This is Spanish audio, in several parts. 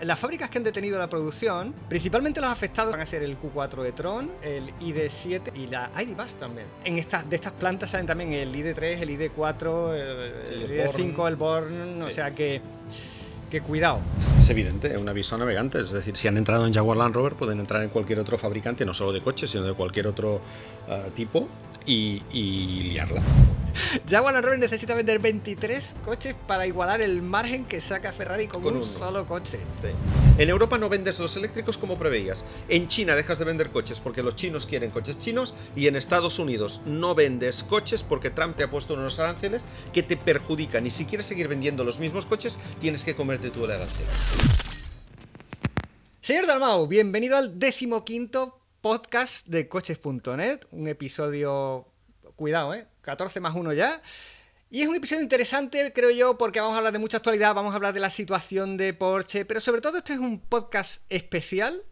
Las fábricas que han detenido la producción, principalmente los afectados van a ser el Q4 e-tron, el ID7 y la ID.Buzz también. De estas plantas salen también el ID3, el ID4, el ID5, el Born, o sea que cuidado. Es evidente, es un aviso a navegantes. Es decir, si han entrado en Jaguar Land Rover, pueden entrar en cualquier otro fabricante, no solo de coches, sino de cualquier otro tipo, y liarla. Jaguar Land Rover necesita vender 23 coches para igualar el margen que saca Ferrari con un solo coche. Sí. En Europa no vendes los eléctricos como preveías. En China dejas de vender coches porque los chinos quieren coches chinos. Y en Estados Unidos no vendes coches porque Trump te ha puesto unos aranceles que te perjudican. Y si quieres seguir vendiendo los mismos coches, tienes que comerte tú el arancel. Señor Dalmau, bienvenido al 15º podcast de coches.net. Un episodio... Cuidado, 14 más 1 ya. Y es un episodio interesante, creo yo, porque vamos a hablar de mucha actualidad, vamos a hablar de la situación de Porsche, pero sobre todo este es un podcast especial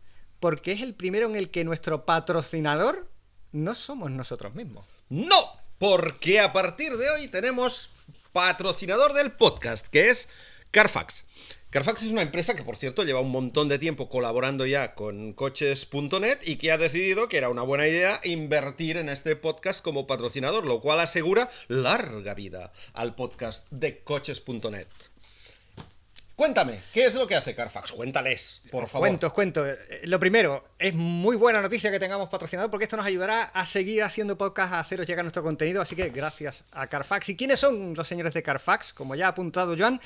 porque es el primero en el que nuestro patrocinador no somos nosotros mismos. ¡No! Porque a partir de hoy tenemos patrocinador del podcast, que es Carfax. Carfax es una empresa que, por cierto, lleva un montón de tiempo colaborando ya con coches.net y que ha decidido que era una buena idea invertir en este podcast como patrocinador, lo cual asegura larga vida al podcast de coches.net. Cuéntame, ¿qué es lo que hace Carfax? Cuéntales, por favor. Os cuento. Lo primero, es muy buena noticia que tengamos patrocinador porque esto nos ayudará a seguir haciendo podcast, a haceros llegar nuestro contenido, así que gracias a Carfax. ¿Y quiénes son los señores de Carfax? Como ya ha apuntado Joan,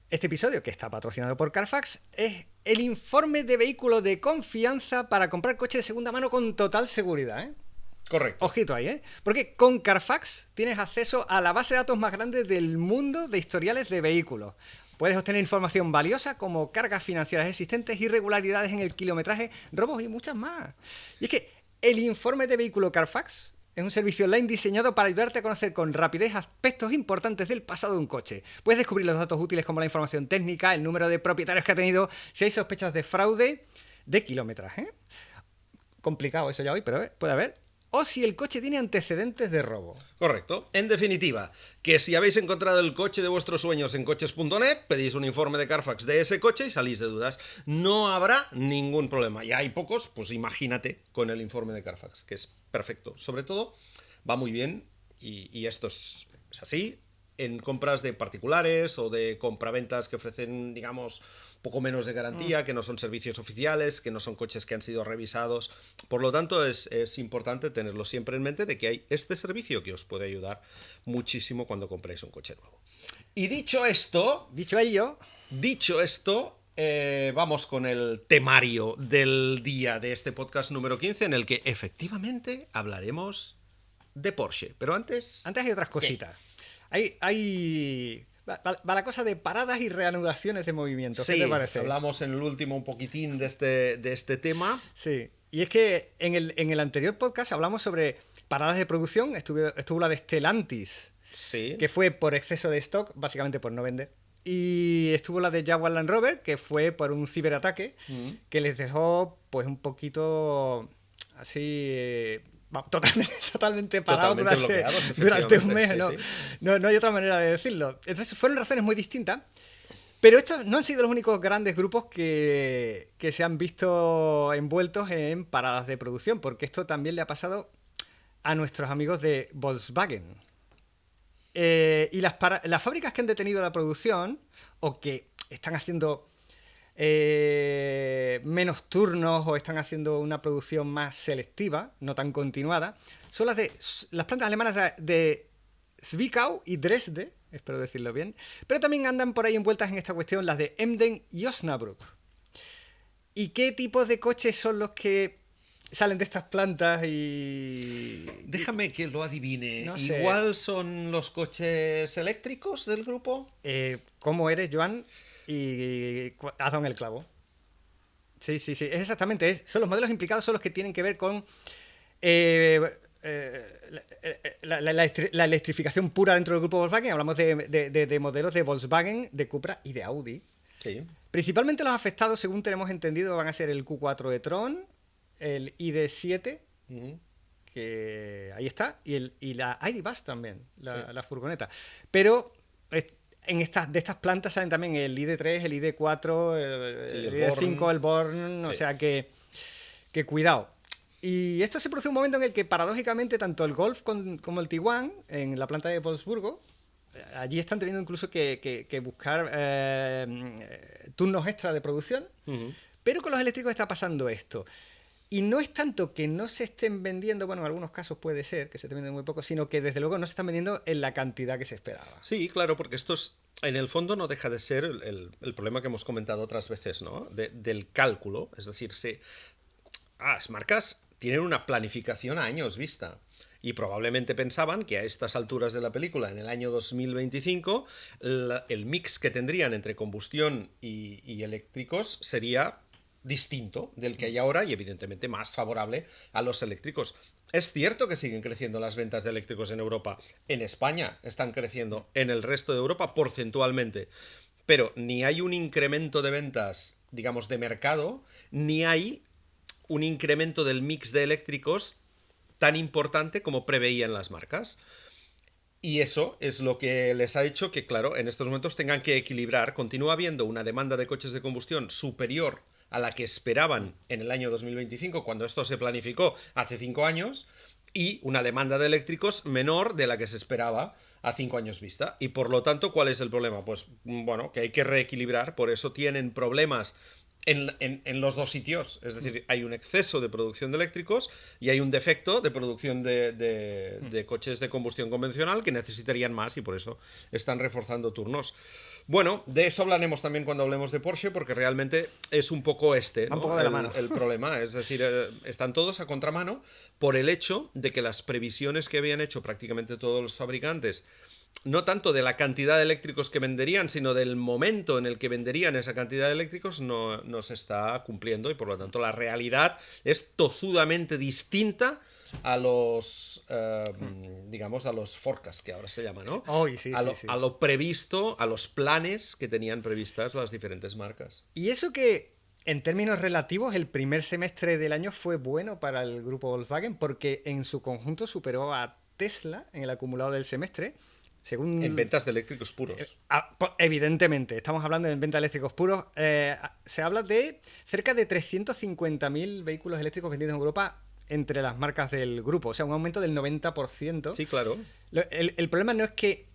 este episodio, que está patrocinado por Carfax, es el informe de vehículo de confianza para comprar coche de segunda mano con total seguridad, Correcto. Ojito ahí, Porque con Carfax tienes acceso a la base de datos más grande del mundo de historiales de vehículos. Puedes obtener información valiosa como cargas financieras existentes, irregularidades en el kilometraje, robos y muchas más. Y es que el informe de vehículo Carfax es un servicio online diseñado para ayudarte a conocer con rapidez aspectos importantes del pasado de un coche. Puedes descubrir los datos útiles como la información técnica, el número de propietarios que ha tenido, si hay sospechas de fraude, de kilometraje. Complicado eso ya hoy, pero puede haber. O si el coche tiene antecedentes de robo. Correcto. En definitiva, que si habéis encontrado el coche de vuestros sueños en coches.net, pedís un informe de Carfax de ese coche y salís de dudas. No habrá ningún problema. Ya hay pocos, pues imagínate con el informe de Carfax, que es perfecto. Sobre todo, va muy bien, y esto es así, en compras de particulares o de compraventas que ofrecen, digamos, poco menos de garantía, que no son servicios oficiales, que no son coches que han sido revisados. Por lo tanto, es importante tenerlo siempre en mente de que hay este servicio que os puede ayudar muchísimo cuando compréis un coche nuevo. Y dicho esto, vamos con el temario del día de este podcast número 15, en el que efectivamente hablaremos de Porsche. Pero antes hay otras cositas. Va la cosa de paradas y reanudaciones de movimientos. Sí, ¿qué te parece? Hablamos en el último un poquitín de este tema. Sí, y es que en el anterior podcast hablamos sobre paradas de producción. Estuvo la de Stellantis, sí, que fue por exceso de stock, básicamente por no vender. Y estuvo la de Jaguar Land Rover, que fue por un ciberataque que les dejó pues un poquito así... Totalmente parado durante un mes, sí. No hay otra manera de decirlo. Entonces fueron razones muy distintas, pero estos no han sido los únicos grandes grupos que se han visto envueltos en paradas de producción, porque esto también le ha pasado a nuestros amigos de Volkswagen. Y las fábricas que han detenido la producción o que están haciendo menos turnos o están haciendo una producción más selectiva, no tan continuada, son las plantas alemanas de Zwickau y Dresde, espero decirlo bien, pero también andan por ahí envueltas en esta cuestión las de Emden y Osnabrück. ¿Y qué tipos de coches son los que salen de estas plantas y... Déjame que lo adivine. No sé. ¿Igual son los coches eléctricos del grupo? ¿Cómo eres, Joan? Y has dado en el clavo. Sí, es exactamente. Son los modelos implicados, son los que tienen que ver con la electrificación pura dentro del grupo Volkswagen. Hablamos de modelos de Volkswagen, de Cupra y de Audi. Sí. Principalmente los afectados, según tenemos entendido, van a ser el Q4 e-tron, el ID7, que ahí está, y la ID.Buzz también, la furgoneta. Pero de estas plantas salen también el ID3, el ID4, el ID5, el Born, o sea que cuidado. Y esto se produce un momento en el que, paradójicamente, tanto el Golf como el Tiguan, en la planta de Wolfsburgo, allí están teniendo incluso que buscar turnos extra de producción, pero con los eléctricos está pasando esto. Y no es tanto que no se estén vendiendo, bueno, en algunos casos puede ser que se estén vendiendo muy poco, sino que desde luego no se están vendiendo en la cantidad que se esperaba. Sí, claro, porque esto es, en el fondo no deja de ser el problema que hemos comentado otras veces, ¿no? Del cálculo, es decir, las marcas tienen una planificación a años vista. Y probablemente pensaban que a estas alturas de la película, en el año 2025, el mix que tendrían entre combustión y eléctricos sería distinto del que hay ahora y evidentemente más favorable a los eléctricos. Es cierto que siguen creciendo las ventas de eléctricos en Europa. En España están creciendo, en el resto de Europa porcentualmente. Pero ni hay un incremento de ventas, digamos, de mercado, ni hay un incremento del mix de eléctricos tan importante como preveían las marcas. Y eso es lo que les ha hecho que, claro, en estos momentos tengan que equilibrar. Continúa habiendo una demanda de coches de combustión superior a la que esperaban en el año 2025, cuando esto se planificó hace 5 años, y una demanda de eléctricos menor de la que se esperaba a 5 años vista. Y por lo tanto, ¿cuál es el problema? Pues bueno, que hay que reequilibrar, por eso tienen problemas en los dos sitios. Es decir, hay un exceso de producción de eléctricos y hay un defecto de producción de coches de combustión convencional que necesitarían más y por eso están reforzando turnos. Bueno, de eso hablaremos también cuando hablemos de Porsche, porque realmente es un poco ¿no? Un poco de la mano. El problema. Es decir, están todos a contramano por el hecho de que las previsiones que habían hecho prácticamente todos los fabricantes, no tanto de la cantidad de eléctricos que venderían, sino del momento en el que venderían esa cantidad de eléctricos, no se está cumpliendo y por lo tanto la realidad es tozudamente distinta a los, digamos, a los forecasts, que ahora se llama, ¿no? A lo previsto, a los planes que tenían previstas las diferentes marcas. Y eso que, en términos relativos, el primer semestre del año fue bueno para el grupo Volkswagen porque en su conjunto superó a Tesla en el acumulado del semestre. En ventas de eléctricos puros. Evidentemente, estamos hablando de ventas de eléctricos puros. Se habla de cerca de 350.000 vehículos eléctricos vendidos en Europa entre las marcas del grupo, o sea, un aumento del 90%. Sí, claro. El problema no es que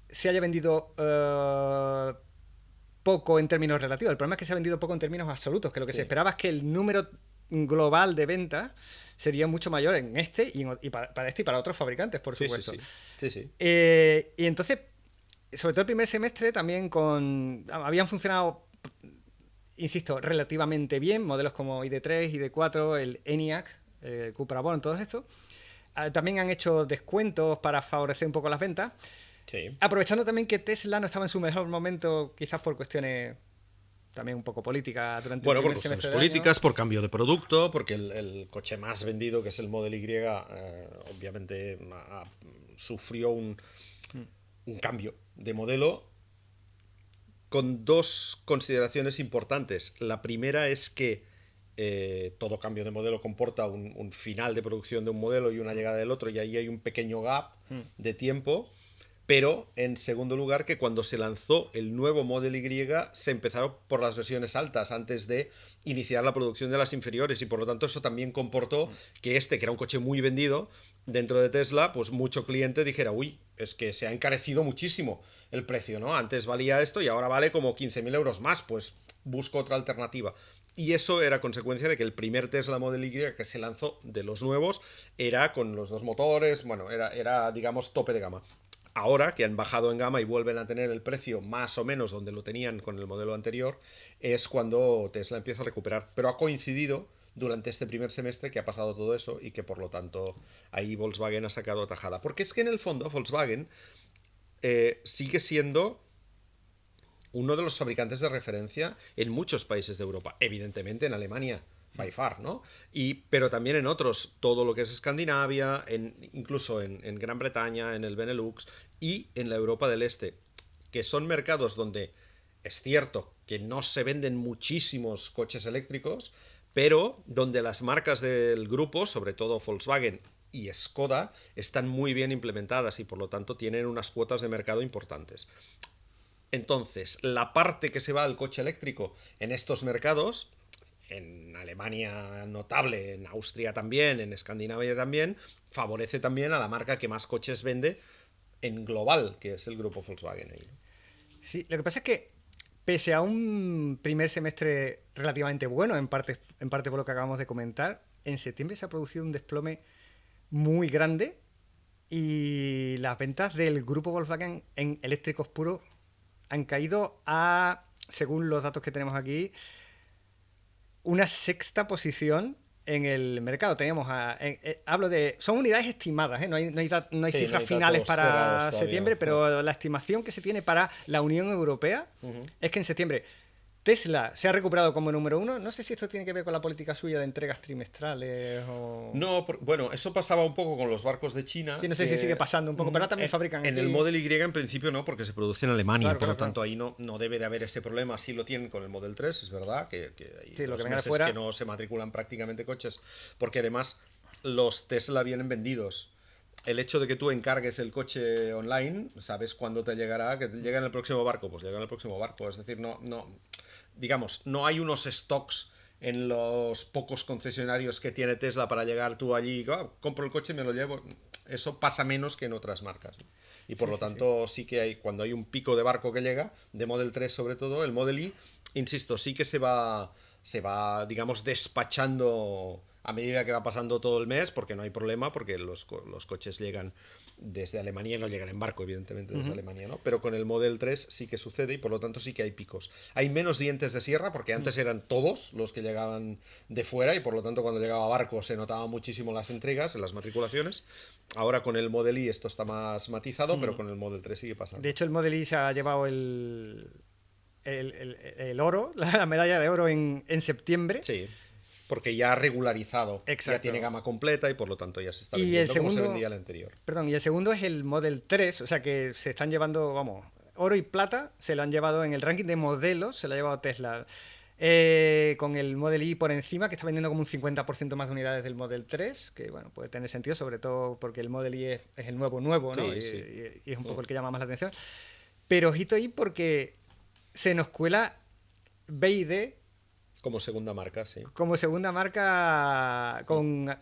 se haya vendido poco en términos relativos, el problema es que se ha vendido poco en términos absolutos, que lo que se esperaba es que el número global de ventas sería mucho mayor en este y para este y para otros fabricantes, por supuesto. Sí. Y entonces, sobre todo el primer semestre, también habían funcionado, insisto, relativamente bien, modelos como ID3, ID4, el ENIAC, Cupra Born, todo esto. También han hecho descuentos para favorecer un poco las ventas. Sí. Aprovechando también que Tesla no estaba en su mejor momento, quizás por cuestiones también un poco políticas durante el primer semestre del año. Políticas, por cambio de producto, porque el coche más vendido, que es el Model Y, obviamente sufrió un cambio de modelo con dos consideraciones importantes. La primera es que todo cambio de modelo comporta un final de producción de un modelo y una llegada del otro, y ahí hay un pequeño gap de tiempo. Pero, en segundo lugar, que cuando se lanzó el nuevo Model Y, se empezaron por las versiones altas antes de iniciar la producción de las inferiores, y por lo tanto eso también comportó que que era un coche muy vendido dentro de Tesla, pues mucho cliente dijera, uy, es que se ha encarecido muchísimo el precio, ¿no? Antes valía esto y ahora vale como 15.000 euros más, pues busco otra alternativa. Y eso era consecuencia de que el primer Tesla Model Y que se lanzó de los nuevos era con los dos motores, bueno, era digamos tope de gama. Ahora que han bajado en gama y vuelven a tener el precio más o menos donde lo tenían con el modelo anterior, es cuando Tesla empieza a recuperar. Pero ha coincidido durante este primer semestre que ha pasado todo eso y que por lo tanto ahí Volkswagen ha sacado tajada. Porque es que en el fondo Volkswagen sigue siendo uno de los fabricantes de referencia en muchos países de Europa. Evidentemente en Alemania, by far, ¿no? Pero también en otros, todo lo que es Escandinavia, incluso en Gran Bretaña, en el Benelux y en la Europa del Este, que son mercados donde es cierto que no se venden muchísimos coches eléctricos, pero donde las marcas del grupo, sobre todo Volkswagen y Skoda, están muy bien implementadas y por lo tanto tienen unas cuotas de mercado importantes. Entonces, la parte que se va al coche eléctrico en estos mercados, en Alemania notable, en Austria también, en Escandinavia también, favorece también a la marca que más coches vende en global, que es el grupo Volkswagen ahí. Sí, lo que pasa es que pese a un primer semestre relativamente bueno, en parte por lo que acabamos de comentar, en septiembre se ha producido un desplome muy grande y las ventas del grupo Volkswagen en eléctricos puros han caído a, según los datos que tenemos aquí, una sexta posición en el mercado. Tenemos hablo de, son unidades estimadas, ¿eh? No hay Sí, no cifras hay finales datos cerrados para todavía, septiembre, pero no. la estimación que se tiene para la Unión Europea Ujú. es que en septiembre Tesla se ha recuperado como número uno. No sé si esto tiene que ver con la política suya de entregas trimestrales o... No, bueno, eso pasaba un poco con los barcos de China, Sí, no sé si sigue que pasando un poco, pero ahora también fabrican en aquí. el Model Y en principio no, porque se produce en Alemania, Claro, por claro, lo claro. tanto ahí no debe de haber ese problema. Sí lo tienen con el Model 3, es verdad, que hay Sí, lo que dos venga de meses fuera. que no se matriculan prácticamente coches, porque además los Tesla vienen vendidos. El hecho de que tú encargues el coche online, sabes cuándo te llegará, que te llega en el próximo barco, pues llega en el próximo barco. Es decir, digamos, no hay unos stocks en los pocos concesionarios que tiene Tesla para llegar tú allí, compro el coche y me lo llevo. Eso pasa menos que en otras marcas, ¿no? Y por Sí, lo sí, sí. tanto, sí que hay, cuando hay un pico de barco que llega, de Model 3 sobre todo, el Model Y, insisto, sí que se va, digamos, despachando a medida que va pasando todo el mes, porque no hay problema, porque los coches llegan desde Alemania y no llegan en barco, evidentemente, desde Alemania, ¿no? Pero con el Model 3 sí que sucede y por lo tanto sí que hay picos. Hay menos dientes de sierra, porque antes eran todos los que llegaban de fuera y por lo tanto cuando llegaba barco se notaba muchísimo las entregas, en las matriculaciones. Ahora con el Model Y esto está más matizado, pero con el Model 3 sigue De pasando. hecho, el Model Y se ha llevado el oro, la medalla de oro en septiembre. Sí, porque ya ha regularizado, ya tiene Exacto. gama completa y por lo tanto ya se está Y el vendiendo como se segundo, vendía el anterior. perdón, y el segundo es el Model 3, o sea que se están llevando, vamos, oro y plata se lo han llevado en el ranking de modelos, se lo ha llevado Tesla. Con el Model Y por encima, que está vendiendo como un 50% más de unidades del Model 3, que bueno, puede tener sentido, sobre todo porque el Model Y es el nuevo nuevo, ¿no? Sí, sí. Y es un poco el que llama más la atención. Pero ojito ahí porque se nos cuela BYD Como segunda marca, sí. como segunda marca con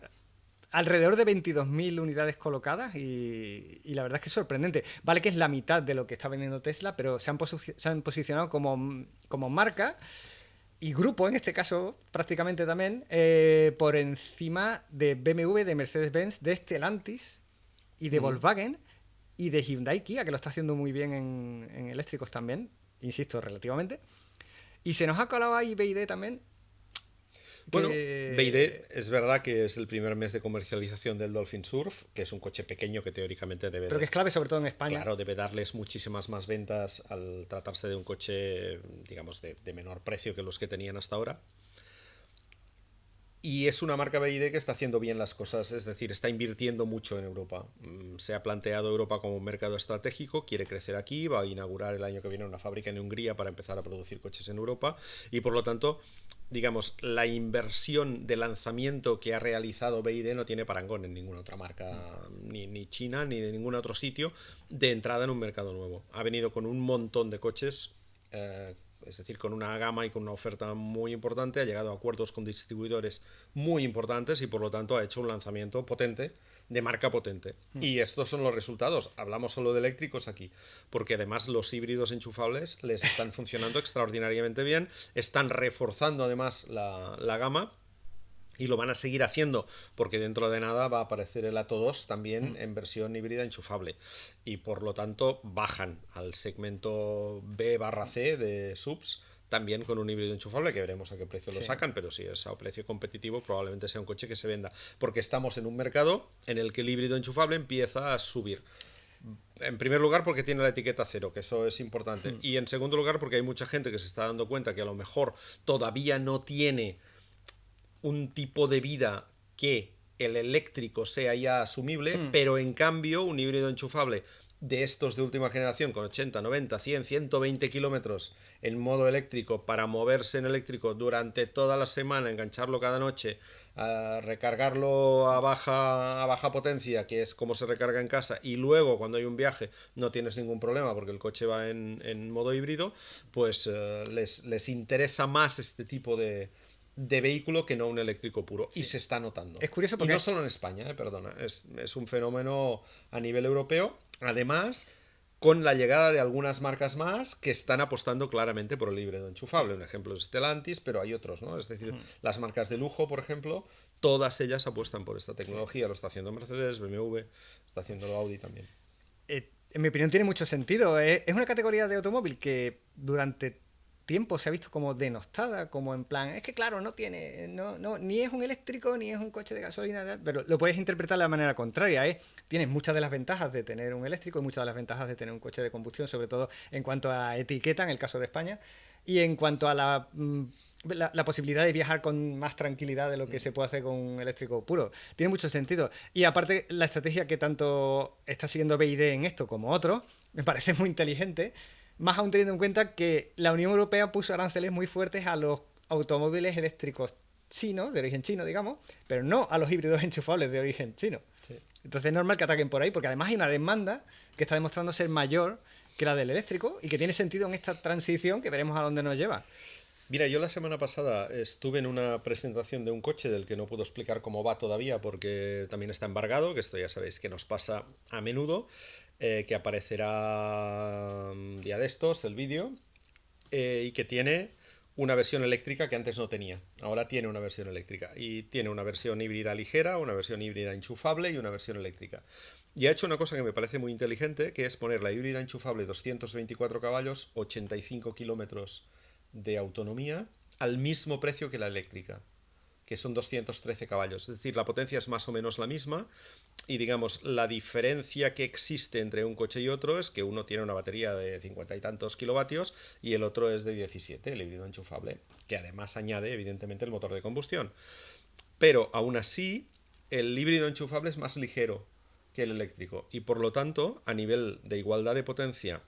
alrededor de 22.000 unidades colocadas y la verdad es que es sorprendente. Vale que es la mitad de lo que está vendiendo Tesla, pero se han posicionado como marca y grupo, en este caso prácticamente también, por encima de BMW, de Mercedes-Benz, de Stellantis y de Volkswagen y de Hyundai Kia, que lo está haciendo muy bien en eléctricos también, insisto, relativamente. Y se nos ha colado ahí BYD también, Bueno, BYD que... es verdad que es el primer mes de comercialización del Dolphin Surf, que es un coche pequeño que teóricamente Pero que es clave sobre todo en España. claro, debe darles muchísimas más ventas al tratarse de un coche, digamos, de menor precio que los que tenían hasta ahora. Y es una marca BYD que está haciendo bien las cosas, es decir, está invirtiendo mucho en Europa. Se ha planteado Europa como un mercado estratégico, quiere crecer aquí, va a inaugurar el año que viene una fábrica en Hungría para empezar a producir coches en Europa y por lo tanto, digamos, la inversión de lanzamiento que ha realizado BYD no tiene parangón en ninguna otra marca, ni China, ni de ningún otro sitio, de entrada en un mercado nuevo. Ha venido con un montón de coches. Es decir, con una gama y con una oferta muy importante, ha llegado a acuerdos con distribuidores muy importantes y por lo tanto ha hecho un lanzamiento potente, de marca potente. Y estos son los resultados. Hablamos solo de eléctricos aquí, porque además los híbridos enchufables les están funcionando extraordinariamente bien, están reforzando además la gama. Y lo van a seguir haciendo, porque dentro de nada va a aparecer el Atto 2 también en versión híbrida enchufable. Y por lo tanto bajan al segmento B/C de subs, también con un híbrido enchufable, que veremos a qué precio lo Sí. sacan, pero si es a precio competitivo probablemente sea un coche que se venda. Porque estamos en un mercado en el que el híbrido enchufable empieza a subir. En primer lugar porque tiene la etiqueta cero, que eso es importante. Y en segundo lugar porque hay mucha gente que se está dando cuenta que a lo mejor todavía no tiene un tipo de vida que el eléctrico sea ya asumible, pero en cambio un híbrido enchufable de estos de última generación con 80, 90, 100, 120 kilómetros en modo eléctrico para moverse en eléctrico durante toda la semana, engancharlo cada noche, recargarlo a baja potencia, que es como se recarga en casa, y luego cuando hay un viaje no tienes ningún problema porque el coche va en modo híbrido, pues les interesa más este tipo de vehículo que no un eléctrico puro. Sí. Y se está notando. Es curioso porque... Y no solo en España, perdona, es un fenómeno a nivel europeo. Además, con la llegada de algunas marcas más que están apostando claramente por el híbrido enchufable. Un ejemplo es Stellantis, pero hay otros, ¿no? Es decir, las marcas de lujo, por ejemplo, todas ellas apuestan por esta tecnología. Sí. Lo está haciendo Mercedes, BMW, está haciendo Audi también. En mi opinión tiene mucho sentido. Es una categoría de automóvil que durante tiempo se ha visto como denostada, como en plan, es que claro, no tiene, ni es un eléctrico, ni es un coche de gasolina, pero lo puedes interpretar de la manera contraria, ¿eh? Tienes muchas de las ventajas de tener un eléctrico y muchas de las ventajas de tener un coche de combustión, sobre todo en cuanto a etiqueta, en el caso de España, y en cuanto a la posibilidad de viajar con más tranquilidad de lo que se puede hacer con un eléctrico puro. Tiene mucho sentido. Y aparte, la estrategia que tanto está siguiendo BYD en esto como otros, me parece muy inteligente. Más aún teniendo en cuenta que la Unión Europea puso aranceles muy fuertes a los automóviles eléctricos chinos, de origen chino, digamos, pero no a los híbridos enchufables de origen chino. Sí. Entonces es normal que ataquen por ahí, porque además hay una demanda que está demostrando ser mayor que la del eléctrico y que tiene sentido en esta transición que veremos a dónde nos lleva. Mira, yo la semana pasada estuve en una presentación de un coche del que no puedo explicar cómo va todavía porque también está embargado, que esto ya sabéis que nos pasa a menudo. Que aparecerá un día de estos, el vídeo, y que tiene una versión eléctrica que antes no tenía. Ahora tiene una versión eléctrica. Y tiene una versión híbrida ligera, una versión híbrida enchufable y una versión eléctrica. Y ha hecho una cosa que me parece muy inteligente, que es poner la híbrida enchufable 224 caballos, 85 kilómetros de autonomía, al mismo precio que la eléctrica, que son 213 caballos. Es decir, la potencia es más o menos la misma y, digamos, la diferencia que existe entre un coche y otro es que uno tiene una batería de 50 y tantos kilovatios y el otro es de 17, el híbrido enchufable, que además añade, evidentemente, el motor de combustión. Pero, aún así, el híbrido enchufable es más ligero que el eléctrico y, por lo tanto, a nivel de igualdad de potencia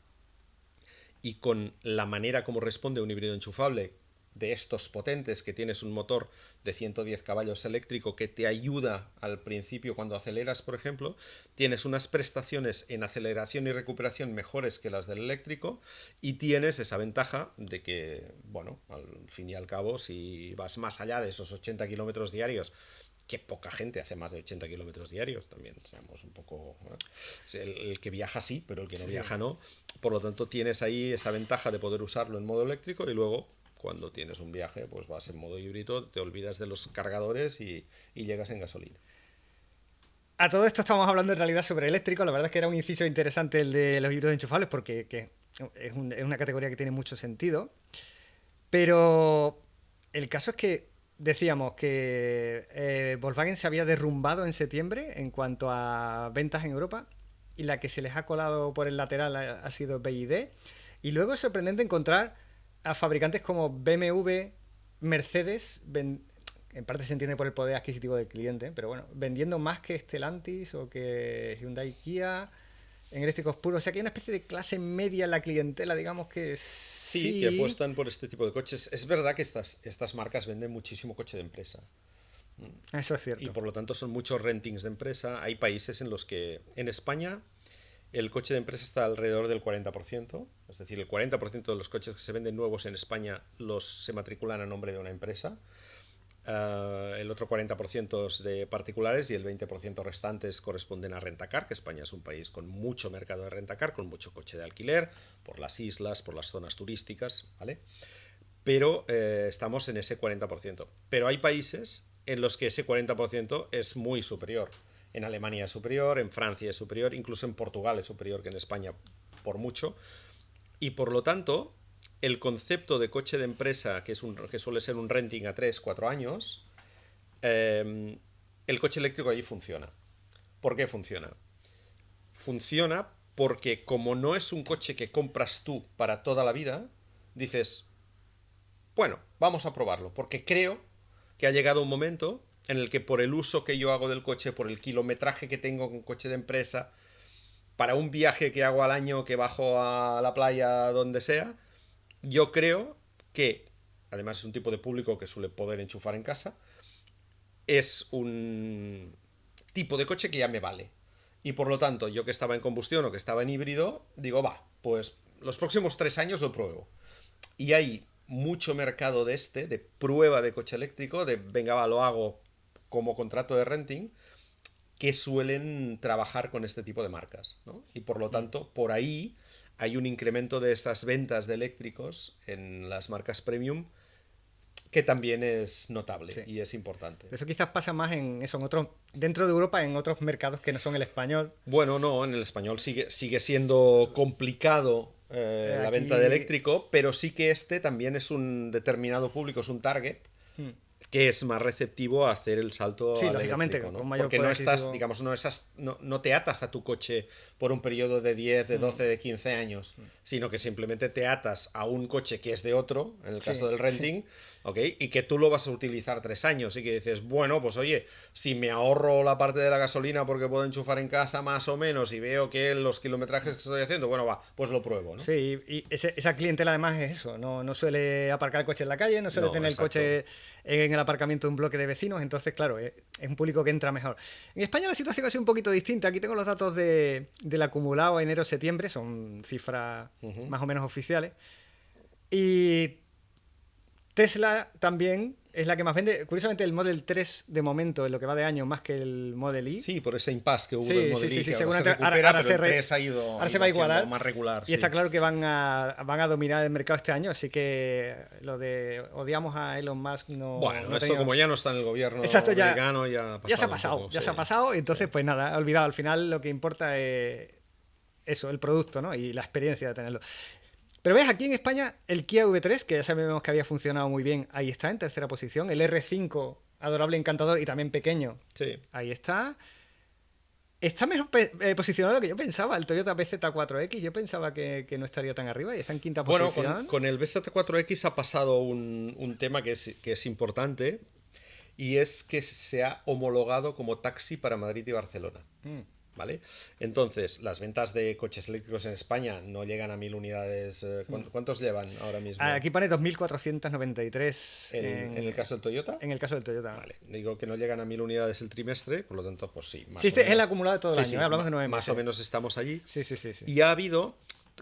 y con la manera como responde un híbrido enchufable, de estos potentes, que tienes un motor de 110 caballos eléctrico que te ayuda al principio cuando aceleras, por ejemplo, tienes unas prestaciones en aceleración y recuperación mejores que las del eléctrico y tienes esa ventaja de que, bueno, al fin y al cabo, si vas más allá de esos 80 kilómetros diarios, que poca gente hace más de 80 kilómetros diarios, también seamos un poco... El que viaja sí, pero el que no viaja no. Por lo tanto, tienes ahí esa ventaja de poder usarlo en modo eléctrico y luego, cuando tienes un viaje, pues vas en modo híbrido, te olvidas de los cargadores y llegas en gasolina. A todo esto estamos hablando en realidad sobre eléctrico. La verdad es que era un inciso interesante el de los híbridos enchufables porque es una categoría que tiene mucho sentido. Pero el caso es que decíamos que Volkswagen se había derrumbado en septiembre en cuanto a ventas en Europa y la que se les ha colado por el lateral ha sido BYD. Y luego es sorprendente encontrar a fabricantes como BMW, Mercedes, en parte se entiende por el poder adquisitivo del cliente, pero bueno, vendiendo más que Stellantis o que Hyundai Kia en eléctricos puros. O sea que hay una especie de clase media en la clientela, digamos que sí, que apuestan por este tipo de coches. Es verdad que estas marcas venden muchísimo coche de empresa. Eso es cierto. Y por lo tanto son muchos rentings de empresa. Hay países en los que, en España, el coche de empresa está alrededor del 40%, es decir, el 40% de los coches que se venden nuevos en España se matriculan a nombre de una empresa. El otro 40% es de particulares y el 20% restantes corresponden a rentacar, que España es un país con mucho mercado de rentacar, con mucho coche de alquiler, por las islas, por las zonas turísticas, ¿vale? Pero estamos en ese 40%. Pero hay países en los que ese 40% es muy superior. En Alemania es superior, en Francia es superior, incluso en Portugal es superior que en España por mucho. Y por lo tanto, el concepto de coche de empresa, que suele ser un renting a 3-4 años, el coche eléctrico allí funciona. ¿Por qué funciona? Funciona porque como no es un coche que compras tú para toda la vida, dices, bueno, vamos a probarlo, porque creo que ha llegado un momento en el que por el uso que yo hago del coche, por el kilometraje que tengo con coche de empresa, para un viaje que hago al año, que bajo a la playa, donde sea, yo creo que, además es un tipo de público que suele poder enchufar en casa, es un tipo de coche que ya me vale. Y por lo tanto, yo que estaba en combustión o que estaba en híbrido, digo, va, pues los próximos 3 años lo pruebo. Y hay mucho mercado de prueba de coche eléctrico, de venga, va, lo hago como contrato de renting, que suelen trabajar con este tipo de marcas, ¿no? Y por lo tanto, por ahí hay un incremento de estas ventas de eléctricos en las marcas premium que también es notable Sí. y es importante. Eso quizás pasa más en eso, en otros, dentro de Europa, en otros mercados que no son el español. Bueno, no, en el español sigue siendo complicado la venta de Aquí, eléctrico, pero sí que este también es un determinado público, es un target mm, que es más receptivo a hacer el salto sí, al lógicamente, eléctrico, con ¿no? mayor Porque poder no estás, adquisitivo. digamos, no te atas a tu coche por un periodo de 10, de 12, de 15 años, sino que simplemente te atas a un coche que es de otro, en el caso Sí, del sí. renting, ¿ok? Y que tú lo vas a utilizar 3 años y que dices, bueno, pues oye, si me ahorro la parte de la gasolina porque puedo enchufar en casa más o menos y veo que los kilometrajes que estoy haciendo, bueno, va, pues lo pruebo, ¿no? Sí, y esa clientela además es eso, no suele aparcar el coche en la calle, no suele No, tener el exacto. coche en el aparcamiento de un bloque de vecinos, entonces claro, es un público que entra mejor. En España la situación ha sido un poquito distinta, aquí tengo los datos del acumulado enero-septiembre, son cifras Ujú. más o menos oficiales, y Tesla también es la que más vende. Curiosamente, el Model 3 de momento, en lo que va de año, más que el Model Y. Sí, por ese impasse que hubo del Sí, sí, Model sí, I, sí. que ahora se Seguramente recupera, pero el 3 ha ahora se ido va a haciendo igualar. más regular, Y sí. está claro que van a dominar el mercado este año, así que lo de odiamos a Elon Musk no, Bueno, no ha esto tenido. como ya no está en el gobierno Exacto, americano, ya ha ya se ha pasado un pasado, poco, ya sí. se ha pasado. Y Sí. entonces, pues nada, olvidado. Al final lo que importa es eso, el producto, ¿no? Y la experiencia de tenerlo. Pero ves, aquí en España, el Kia V3, que ya sabemos que había funcionado muy bien, ahí está, en tercera posición. El R5, adorable, encantador y también pequeño, Sí. ahí está. Está mejor posicionado de lo que yo pensaba. El Toyota BZ4X, yo pensaba que no estaría tan arriba y está en quinta Bueno, con, posición. con el BZ4X ha pasado un tema que es importante, y es que se ha homologado como taxi para Madrid y Barcelona. Mm. ¿Vale? Entonces, las ventas de coches eléctricos en España no llegan a 1.000 unidades. ¿Cuántos llevan ahora mismo? Aquí pone 2.493 En el caso del Toyota. en el caso del Toyota. Vale, digo que no llegan a 1.000 unidades el trimestre, por lo tanto, pues sí, Sí, más o este es el menos. acumulado de todo el Sí, año, sí, hablamos de 9 meses. más o menos estamos allí. Sí, sí, sí, sí. Y ha habido.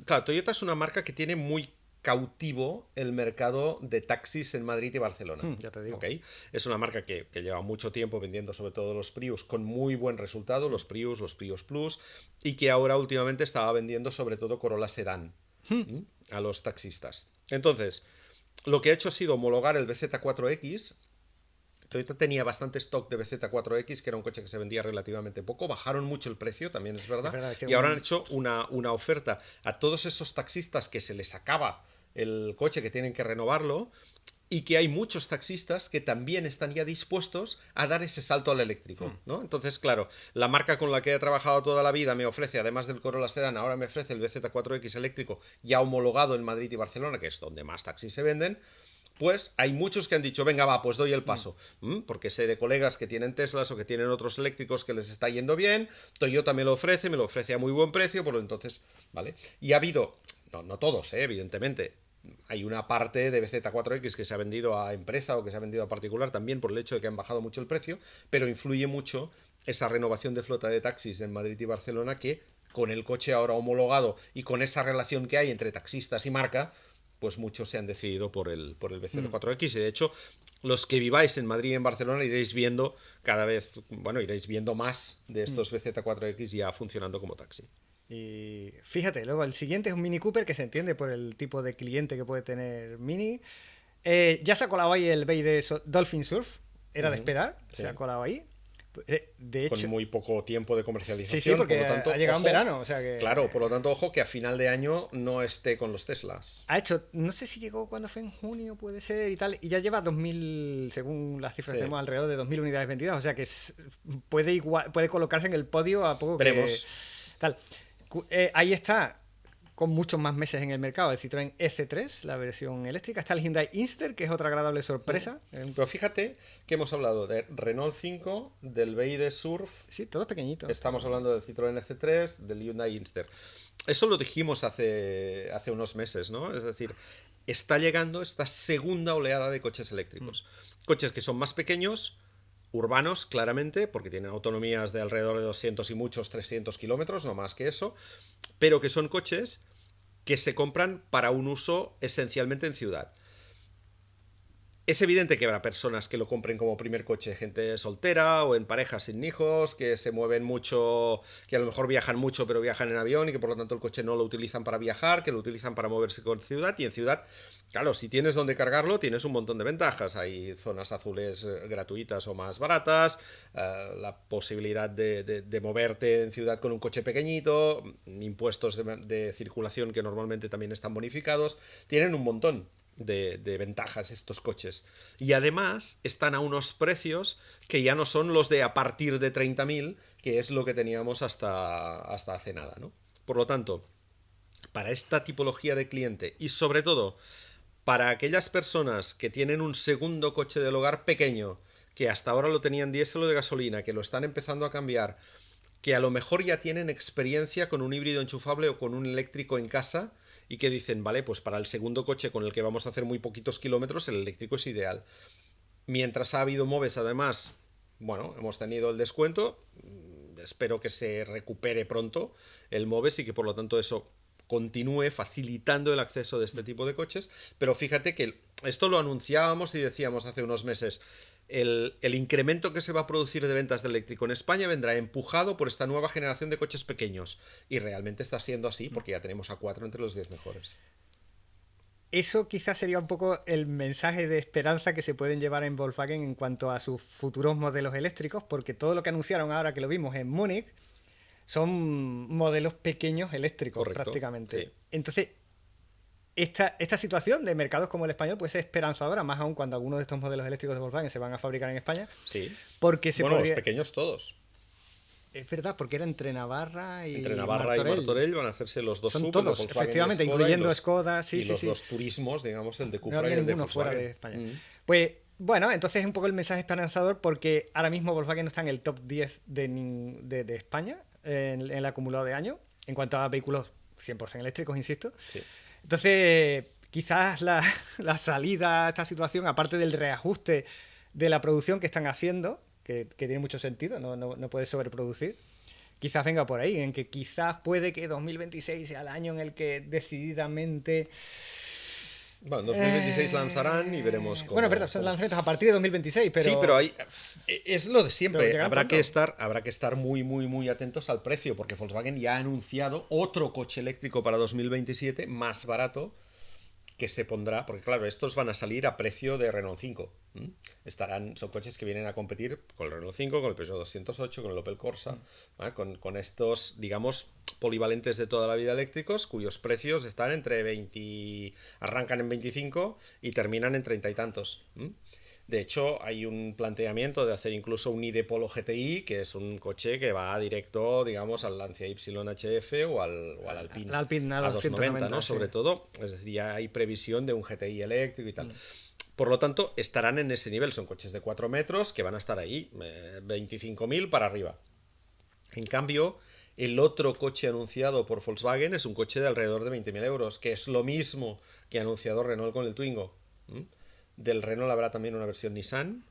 Claro, Toyota es una marca que tiene muy cautivo el mercado de taxis en Madrid y Barcelona. Ya te digo. ¿Ok? Es una marca que lleva mucho tiempo vendiendo sobre todo los Prius con muy buen resultado, los Prius Plus, y que ahora últimamente estaba vendiendo sobre todo Corolla Sedán a los taxistas. Entonces, lo que ha hecho ha sido homologar el BZ4X. Toyota tenía bastante stock de BZ4X, que era un coche que se vendía relativamente poco. Bajaron mucho el precio, también es verdad. Y ahora han hecho una oferta a todos esos taxistas que se les acaba el coche, que tienen que renovarlo, y que hay muchos taxistas que también están ya dispuestos a dar ese salto al eléctrico, ¿no? Entonces, claro, la marca con la que he trabajado toda la vida me ofrece, además del Corolla Sedan, ahora me ofrece el BZ4X eléctrico ya homologado en Madrid y Barcelona, que es donde más taxis se venden. Pues hay muchos que han dicho, venga, va, pues doy el paso. Porque sé de colegas que tienen Teslas o que tienen otros eléctricos que les está yendo bien. Toyota me lo ofrece a muy buen precio, por lo entonces, ¿vale? Y ha habido, no todos, evidentemente. Hay una parte de BZ4X que se ha vendido a empresa o que se ha vendido a particular también por el hecho de que han bajado mucho el precio, pero influye mucho esa renovación de flota de taxis en Madrid y Barcelona, que con el coche ahora homologado y con esa relación que hay entre taxistas y marca, pues muchos se han decidido por el BZ4X. Y de hecho, los que viváis en Madrid y en Barcelona iréis viendo cada vez, bueno, iréis viendo más de estos BZ4X ya funcionando como taxi. Y fíjate, luego el siguiente es un Mini Cooper, que se entiende por el tipo de cliente que puede tener Mini. Ya se ha colado ahí el BYD Dolphin Surf, era de esperar, Sí. se ha colado ahí. De Con hecho, muy poco tiempo de comercialización. sí, porque por lo tanto, ha llegado en ojo, verano, o sea que claro, por lo tanto, ojo que a final de año no esté con los Teslas. ha hecho, no sé si llegó cuando fue en junio, puede ser y tal, y ya lleva 2.000, según las cifras Sí. que tenemos, alrededor de 2.000 unidades vendidas, o sea que puede colocarse en el podio a poco Veremos. que tal. Ahí está con muchos más meses en el mercado, el Citroën C3, la versión eléctrica. Está el Hyundai Inster, que es otra agradable sorpresa. Pero fíjate que hemos hablado de Renault 5, del BYD Surf. Sí, todo pequeñito. Estamos hablando del Citroën C3, del Hyundai Inster. Eso lo dijimos hace unos meses, ¿no? Es decir, está llegando esta segunda oleada de coches eléctricos. Coches que son más pequeños, urbanos, claramente, porque tienen autonomías de alrededor de 200 y muchos 300 kilómetros, no más que eso, pero que son coches que se compran para un uso esencialmente en ciudad. Es evidente que habrá personas que lo compren como primer coche, gente soltera o en parejas sin hijos, que se mueven mucho, que a lo mejor viajan mucho pero viajan en avión y que por lo tanto el coche no lo utilizan para viajar, que lo utilizan para moverse con ciudad. Y en ciudad, claro, si tienes donde cargarlo, tienes un montón de ventajas. Hay zonas azules gratuitas o más baratas, la posibilidad de moverte en ciudad con un coche pequeñito, impuestos de circulación que normalmente también están bonificados. Tienen un montón de ventajas estos coches. Y además están a unos precios que ya no son los de a partir de 30.000, que es lo que teníamos hasta hace nada, ¿no? Por lo tanto, para esta tipología de cliente y sobre todo para aquellas personas que tienen un segundo coche del hogar pequeño, que hasta ahora lo tenían diésel o de gasolina, que lo están empezando a cambiar, que a lo mejor ya tienen experiencia con un híbrido enchufable o con un eléctrico en casa, y que dicen, vale, pues para el segundo coche con el que vamos a hacer muy poquitos kilómetros, el eléctrico es ideal. Mientras ha habido MOVES, además, bueno, hemos tenido el descuento, espero que se recupere pronto el MOVES y que por lo tanto eso continúe facilitando el acceso de este tipo de coches, pero fíjate que esto lo anunciábamos y decíamos hace unos meses, el incremento que se va a producir de ventas de eléctrico en España vendrá empujado por esta nueva generación de coches pequeños. Y realmente está siendo así porque ya tenemos a 4 entre los 10 mejores. Eso quizás sería un poco el mensaje de esperanza que se pueden llevar en Volkswagen en cuanto a sus futuros modelos eléctricos, porque todo lo que anunciaron ahora que lo vimos en Múnich son modelos pequeños eléctricos. Correcto, prácticamente. Sí. Entonces, esta situación de mercados como el español puede ser esperanzadora, más aún cuando algunos de estos modelos eléctricos de Volkswagen se van a fabricar en España. Sí. Porque los pequeños todos. Es verdad, porque era entre Navarra y Martorell van a hacerse los dos sub, todos, efectivamente, incluyendo Skoda, sí, los dos turismos, digamos, el de Cupra no había y el de ninguno Volkswagen. Fuera de España. Pues bueno, entonces es un poco el mensaje esperanzador porque ahora mismo Volkswagen no está en el top 10 de España en el acumulado de año, en cuanto a vehículos 100% eléctricos, insisto. Sí. Entonces, quizás la salida a esta situación, aparte del reajuste de la producción que están haciendo, que tiene mucho sentido, no puede sobreproducir, quizás venga por ahí, en que quizás puede que 2026 sea el año en el que decididamente... Bueno, en 2026 lanzarán y veremos cómo... Bueno, perdón, son lanzamientos a partir de 2026, pero... Sí, pero es lo de siempre. Habrá que estar muy, muy, muy atentos al precio, porque Volkswagen ya ha anunciado otro coche eléctrico para 2027 más barato que se pondrá, porque claro, estos van a salir a precio de Renault 5. Son coches que vienen a competir con el Renault 5, con el Peugeot 208, con el Opel Corsa, ¿vale? con estos, digamos, polivalentes de toda la vida eléctricos, cuyos precios están arrancan en 25 y terminan en 30 y tantos. De hecho, hay un planteamiento de hacer incluso un ID Polo GTI, que es un coche que va directo, digamos, al Lancia YHF o al Alpine. Alpine a 290, ¿no? Sobre todo, es decir, ya hay previsión de un GTI eléctrico y tal. Por lo tanto, estarán en ese nivel. Son coches de 4 metros que van a estar ahí, 25.000 para arriba. En cambio, el otro coche anunciado por Volkswagen es un coche de alrededor de 20.000 euros, que es lo mismo que ha anunciado Renault con el Twingo. Del Renault habrá también una versión Nissan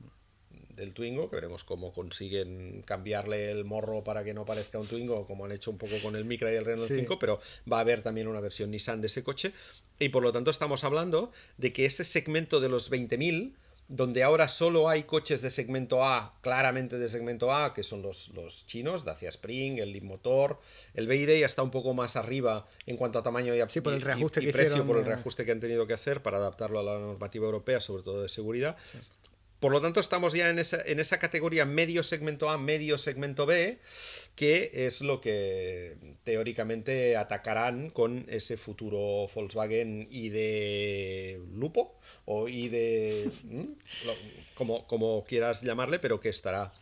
del Twingo, que veremos cómo consiguen cambiarle el morro para que no parezca un Twingo, como han hecho un poco con el Micra y el Renault 5, pero va a haber también una versión Nissan de ese coche. Y por lo tanto estamos hablando de que ese segmento de los 20.000, donde ahora solo hay coches de segmento A, claramente de segmento A, que son los chinos, Dacia Spring, el Leapmotor, el BYD ya está un poco más arriba en cuanto a tamaño y, por el reajuste y precio, por el reajuste que han tenido que hacer para adaptarlo a la normativa europea, sobre todo de seguridad. Sí. Por lo tanto, estamos ya en esa categoría medio segmento A, medio segmento B, que es lo que teóricamente atacarán con ese futuro Volkswagen ID Lupo o ID, como quieras llamarle, pero que estará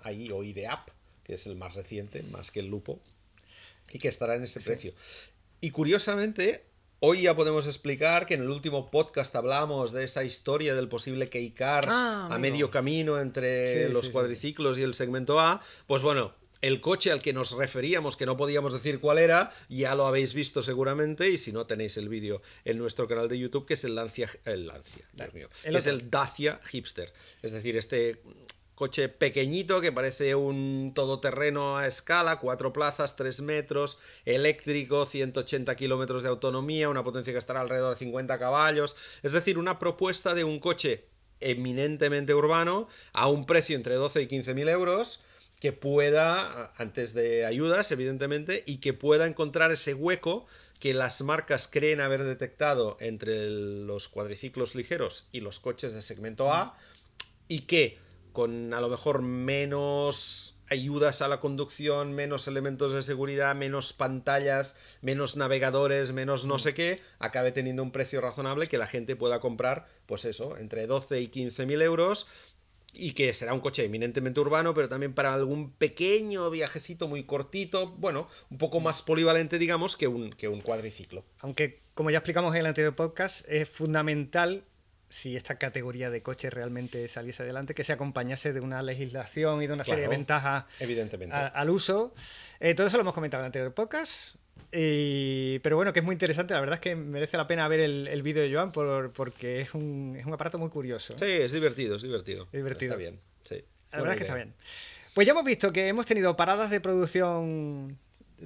ahí, o ID Up, que es el más reciente, más que el Lupo, y que estará en ese precio. Y curiosamente, hoy ya podemos explicar que en el último podcast hablamos de esa historia del posible Kei-Car a medio camino entre los cuadriciclos y el segmento A. Pues bueno, el coche al que nos referíamos, que no podíamos decir cuál era, ya lo habéis visto seguramente, y si no tenéis el vídeo en nuestro canal de YouTube, que es el Dios mío, es el Dacia Hipster. Es decir, este coche pequeñito que parece un todoterreno a escala, 4 plazas, 3 metros, eléctrico, 180 kilómetros de autonomía, una potencia que estará alrededor de 50 caballos. Es decir, una propuesta de un coche eminentemente urbano a un precio entre 12 y 15.000 euros, que pueda, antes de ayudas, evidentemente, y que pueda encontrar ese hueco que las marcas creen haber detectado entre los cuadriciclos ligeros y los coches de segmento A, y que con a lo mejor menos ayudas a la conducción, menos elementos de seguridad, menos pantallas, menos navegadores, menos no sé qué, acabe teniendo un precio razonable que la gente pueda comprar, pues eso, entre 12 y 15.000 euros, y que será un coche eminentemente urbano, pero también para algún pequeño viajecito muy cortito, bueno, un poco más polivalente, digamos, que un cuadriciclo. Aunque, como ya explicamos en el anterior podcast, es fundamental, si esta categoría de coches realmente saliese adelante, que se acompañase de una legislación y de una serie de ventajas evidentemente al uso. Todo eso lo hemos comentado en el anterior podcast. Pero bueno, que es muy interesante. La verdad es que merece la pena ver el vídeo de Joan porque es un aparato muy curioso. Sí, es divertido, es divertido. Divertido. Está bien, sí. La verdad es que está bien. Pues ya hemos visto que hemos tenido paradas de producción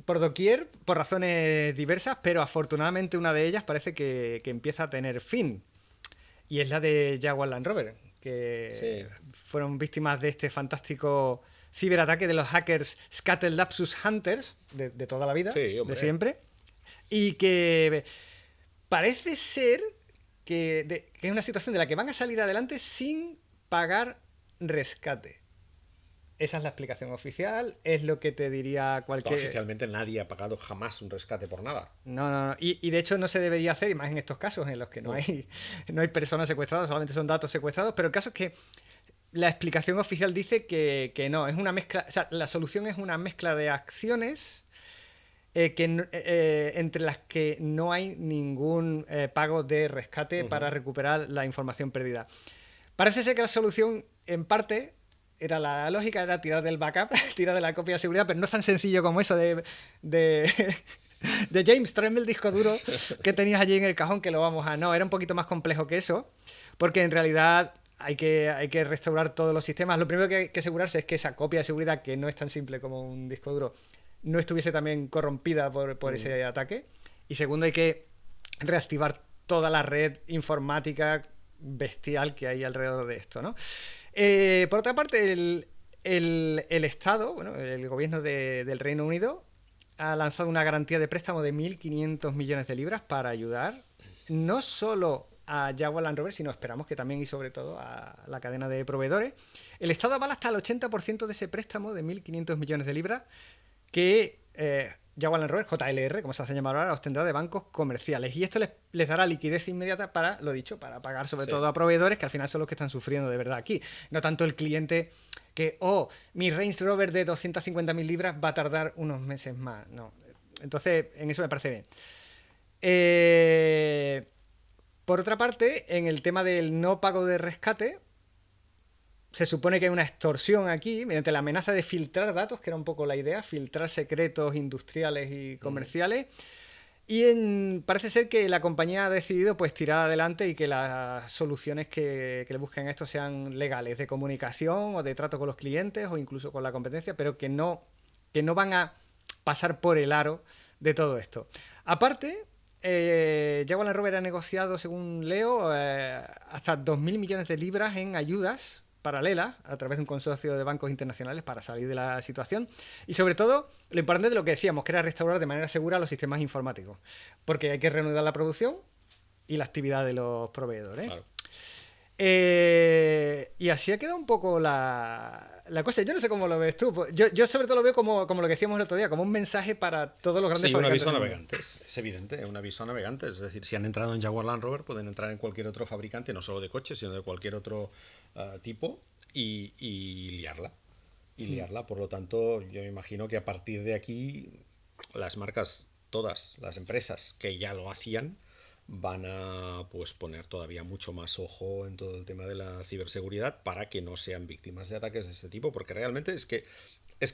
por doquier, por razones diversas, pero afortunadamente una de ellas parece que empieza a tener fin. Y es la de Jaguar Land Rover, que fueron víctimas de este fantástico ciberataque de los hackers Scatterlapsus Hunters, de toda la vida, de siempre. Y que parece ser que es una situación de la que van a salir adelante sin pagar rescate. Esa es la explicación oficial, es lo que te diría cualquier... No, oficialmente nadie ha pagado jamás un rescate por nada. No. Y de hecho no se debería hacer, y más en estos casos en los que no hay personas secuestradas, solamente son datos secuestrados, pero el caso es que la explicación oficial dice que no, es una mezcla, o sea, la solución es una mezcla de acciones entre las que no hay ningún pago de rescate para recuperar la información perdida. Parece ser que la solución, en parte... la lógica era tirar del backup, tirar de la copia de seguridad, pero no es tan sencillo como eso de James, tráeme el disco duro que tenías allí en el cajón que lo vamos a... No, era un poquito más complejo que eso, porque en realidad hay que restaurar todos los sistemas. Lo primero que hay que asegurarse es que esa copia de seguridad, que no es tan simple como un disco duro, no estuviese también corrompida por ese ataque. Y segundo, hay que reactivar toda la red informática bestial que hay alrededor de esto, ¿no? Por otra parte, el Estado, bueno, el gobierno del Reino Unido, ha lanzado una garantía de préstamo de 1.500 millones de libras para ayudar no solo a Jaguar Land Rover, sino esperamos que también y sobre todo a la cadena de proveedores. El Estado avala hasta el 80% de ese préstamo de 1.500 millones de libras que Jaguar Land Rover, JLR, como se hace llamar ahora, obtendrá de bancos comerciales. Y esto les dará liquidez inmediata para, lo dicho, para pagar sobre todo a proveedores, que al final son los que están sufriendo de verdad aquí. No tanto el cliente que, mi Range Rover de 250.000 libras va a tardar unos meses más. No. Entonces, en eso me parece bien. Por otra parte, en el tema del no pago de rescate, se supone que hay una extorsión aquí mediante la amenaza de filtrar datos, que era un poco la idea, filtrar secretos industriales y comerciales. Y parece ser que la compañía ha decidido pues tirar adelante y que las soluciones que le busquen a esto sean legales, de comunicación o de trato con los clientes o incluso con la competencia, pero que no van a pasar por el aro de todo esto. Aparte, Jaguar Land Rover ha negociado, según leo, hasta 2.000 millones de libras en ayudas paralelas a través de un consorcio de bancos internacionales para salir de la situación. Y sobre todo, lo importante de lo que decíamos, que era restaurar de manera segura los sistemas informáticos, porque hay que reanudar la producción y la actividad de los proveedores. Claro. Y así ha quedado un poco la cosa. Yo no sé cómo lo ves tú. Yo sobre todo lo veo como lo que decíamos el otro día, como un mensaje para todos los grandes fabricantes. Sí, un aviso a navegantes. Es evidente, un aviso a navegantes. Es decir, si han entrado en Jaguar Land Rover, pueden entrar en cualquier otro fabricante, no solo de coches, sino de cualquier otro tipo, y liarla. Por lo tanto, yo me imagino que a partir de aquí las marcas todas las empresas que ya lo hacían van a pues poner todavía mucho más ojo en todo el tema de la ciberseguridad para que no sean víctimas de ataques de este tipo, porque realmente es que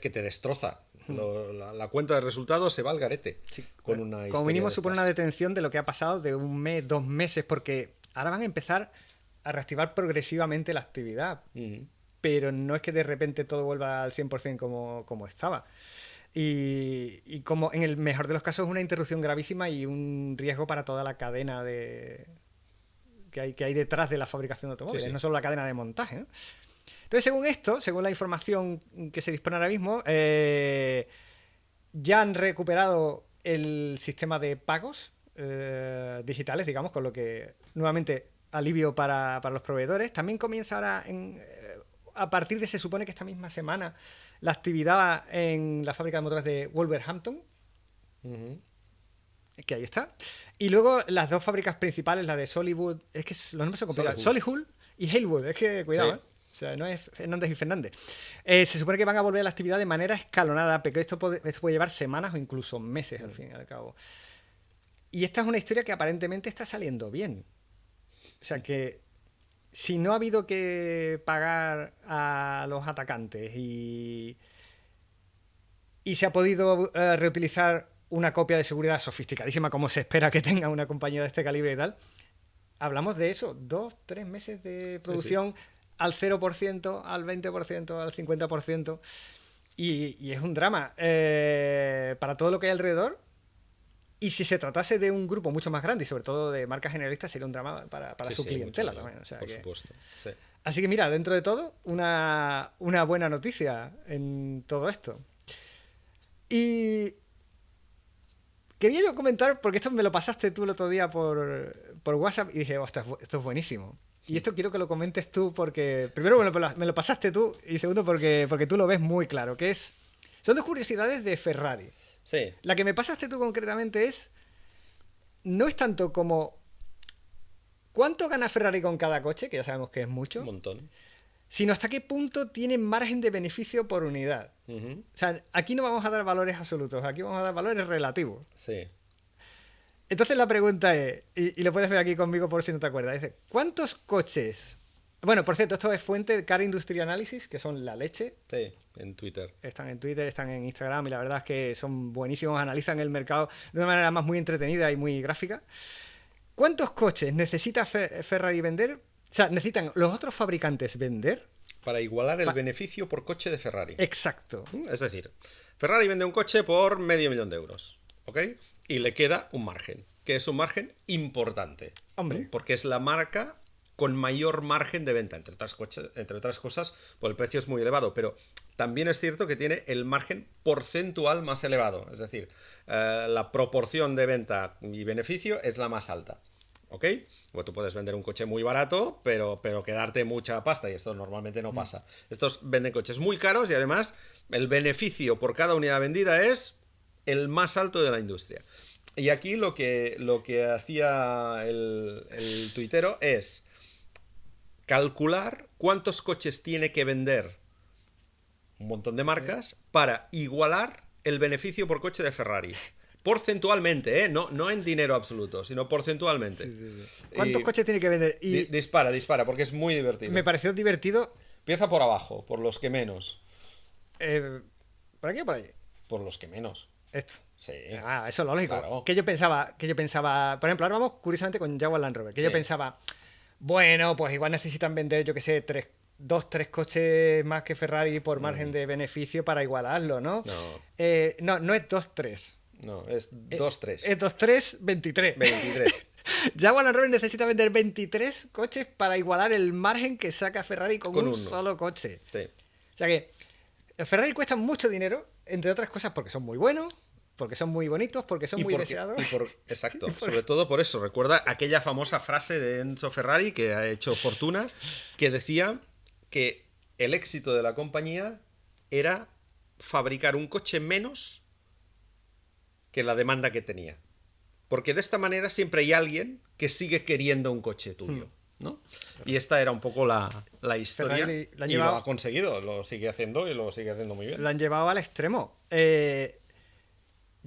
te destroza. La cuenta de resultados se va al garete con una historia. Como mínimo de supone estas. una detención de lo que ha pasado de 1 mes, 2 meses, porque ahora van a empezar a reactivar progresivamente la actividad. Pero no es que de repente todo vuelva al 100% como estaba. Y como en el mejor de los casos es una interrupción gravísima y un riesgo para toda la cadena que hay detrás de la fabricación de automóviles, no solo la cadena de montaje, ¿no? Entonces, según esto, según la información que se dispone ahora mismo, ya han recuperado el sistema de pagos digitales, digamos, con lo que nuevamente alivio para los proveedores. También comienza ahora a partir de, se supone que esta misma semana, la actividad en la fábrica de motores de Wolverhampton, que ahí está. Y luego las 2 fábricas principales, la de Solihull, es que los nombres son complicados, Solihull y Halewood, es que cuidado, ¿eh? O sea, no es Fernández y Fernández. Se supone que van a volver a la actividad de manera escalonada, pero esto puede llevar semanas o incluso meses, al fin y al cabo. Y esta es una historia que aparentemente está saliendo bien. O sea que si no ha habido que pagar a los atacantes y se ha podido reutilizar una copia de seguridad sofisticadísima como se espera que tenga una compañía de este calibre y tal, hablamos de eso, 2-3 meses de producción al 0%, al 20%, al 50%, y es un drama para todo lo que hay alrededor. Y si se tratase de un grupo mucho más grande y sobre todo de marcas generalistas, sería un drama para su clientela también. O sea, por supuesto. Sí. Así que mira, dentro de todo, una buena noticia en todo esto. Y quería yo comentar, porque esto me lo pasaste tú el otro día por WhatsApp y dije, ostras, esto es buenísimo. Y esto quiero que lo comentes tú porque, primero, me lo pasaste tú y segundo, porque tú lo ves muy claro, que son 2 curiosidades de Ferrari. Sí. La que me pasaste tú concretamente no es tanto como cuánto gana Ferrari con cada coche, que ya sabemos que es mucho, Un montón. sino hasta qué punto tiene margen de beneficio por unidad. O sea, aquí no vamos a dar valores absolutos, aquí vamos a dar valores relativos. Sí. Entonces la pregunta es, y lo puedes ver aquí conmigo por si no te acuerdas, dice, ¿cuántos coches? Bueno, por cierto, esto es fuente de Car Industry Analysis, que son la leche. Sí, en Twitter. Están en Twitter, están en Instagram y la verdad es que son buenísimos, analizan el mercado de una manera más muy entretenida y muy gráfica. ¿Cuántos coches necesita Ferrari vender? O sea, necesitan los otros fabricantes vender para igualar el beneficio por coche de Ferrari. Exacto. Es decir, Ferrari vende un coche por $500,000 euros, ¿ok? Y le queda un margen, que es un margen importante. Hombre. Porque es la marca con mayor margen de venta, entre otras cosas, pues el precio es muy elevado, pero también es cierto que tiene el margen porcentual más elevado, es decir, la proporción de venta y beneficio es la más alta, ¿ok? Bueno, tú puedes vender un coche muy barato, pero quedarte mucha pasta, y esto normalmente no pasa. Estos venden coches muy caros y además el beneficio por cada unidad vendida es el más alto de la industria. Y aquí lo que hacía el tuitero es calcular cuántos coches tiene que vender un montón de marcas para igualar el beneficio por coche de Ferrari. Porcentualmente, no en dinero absoluto, sino porcentualmente. Sí. ¿Cuántos coches tiene que vender? Y dispara, porque es muy divertido. me pareció divertido. Empieza por abajo, por los que menos. ¿Por aquí o por allí? Por los que menos. Esto. Sí. Eso es lógico. Claro. Que yo pensaba, por ejemplo, ahora vamos curiosamente con Jaguar Land Rover, yo pensaba, bueno, pues igual necesitan vender, yo qué sé, 2-3 coches más que Ferrari por margen de beneficio para igualarlo, ¿no? No. No es 2-3. No, es 2-3. Es 2-3, 23. 23. Jaguar Land Rover necesita vender 23 coches para igualar el margen que saca Ferrari con un solo coche. Sí. O sea que Ferrari cuesta mucho dinero, entre otras cosas porque son muy buenos, porque son muy bonitos, porque son muy deseados. Exacto, sobre todo por eso. Recuerda aquella famosa frase de Enzo Ferrari, que ha hecho fortuna, que decía que el éxito de la compañía era fabricar un coche menos que la demanda que tenía. Porque de esta manera siempre hay alguien que sigue queriendo un coche tuyo, ¿no? Y esta era un poco la historia. Y lo ha conseguido, lo sigue haciendo y lo sigue haciendo muy bien. Lo han llevado al extremo.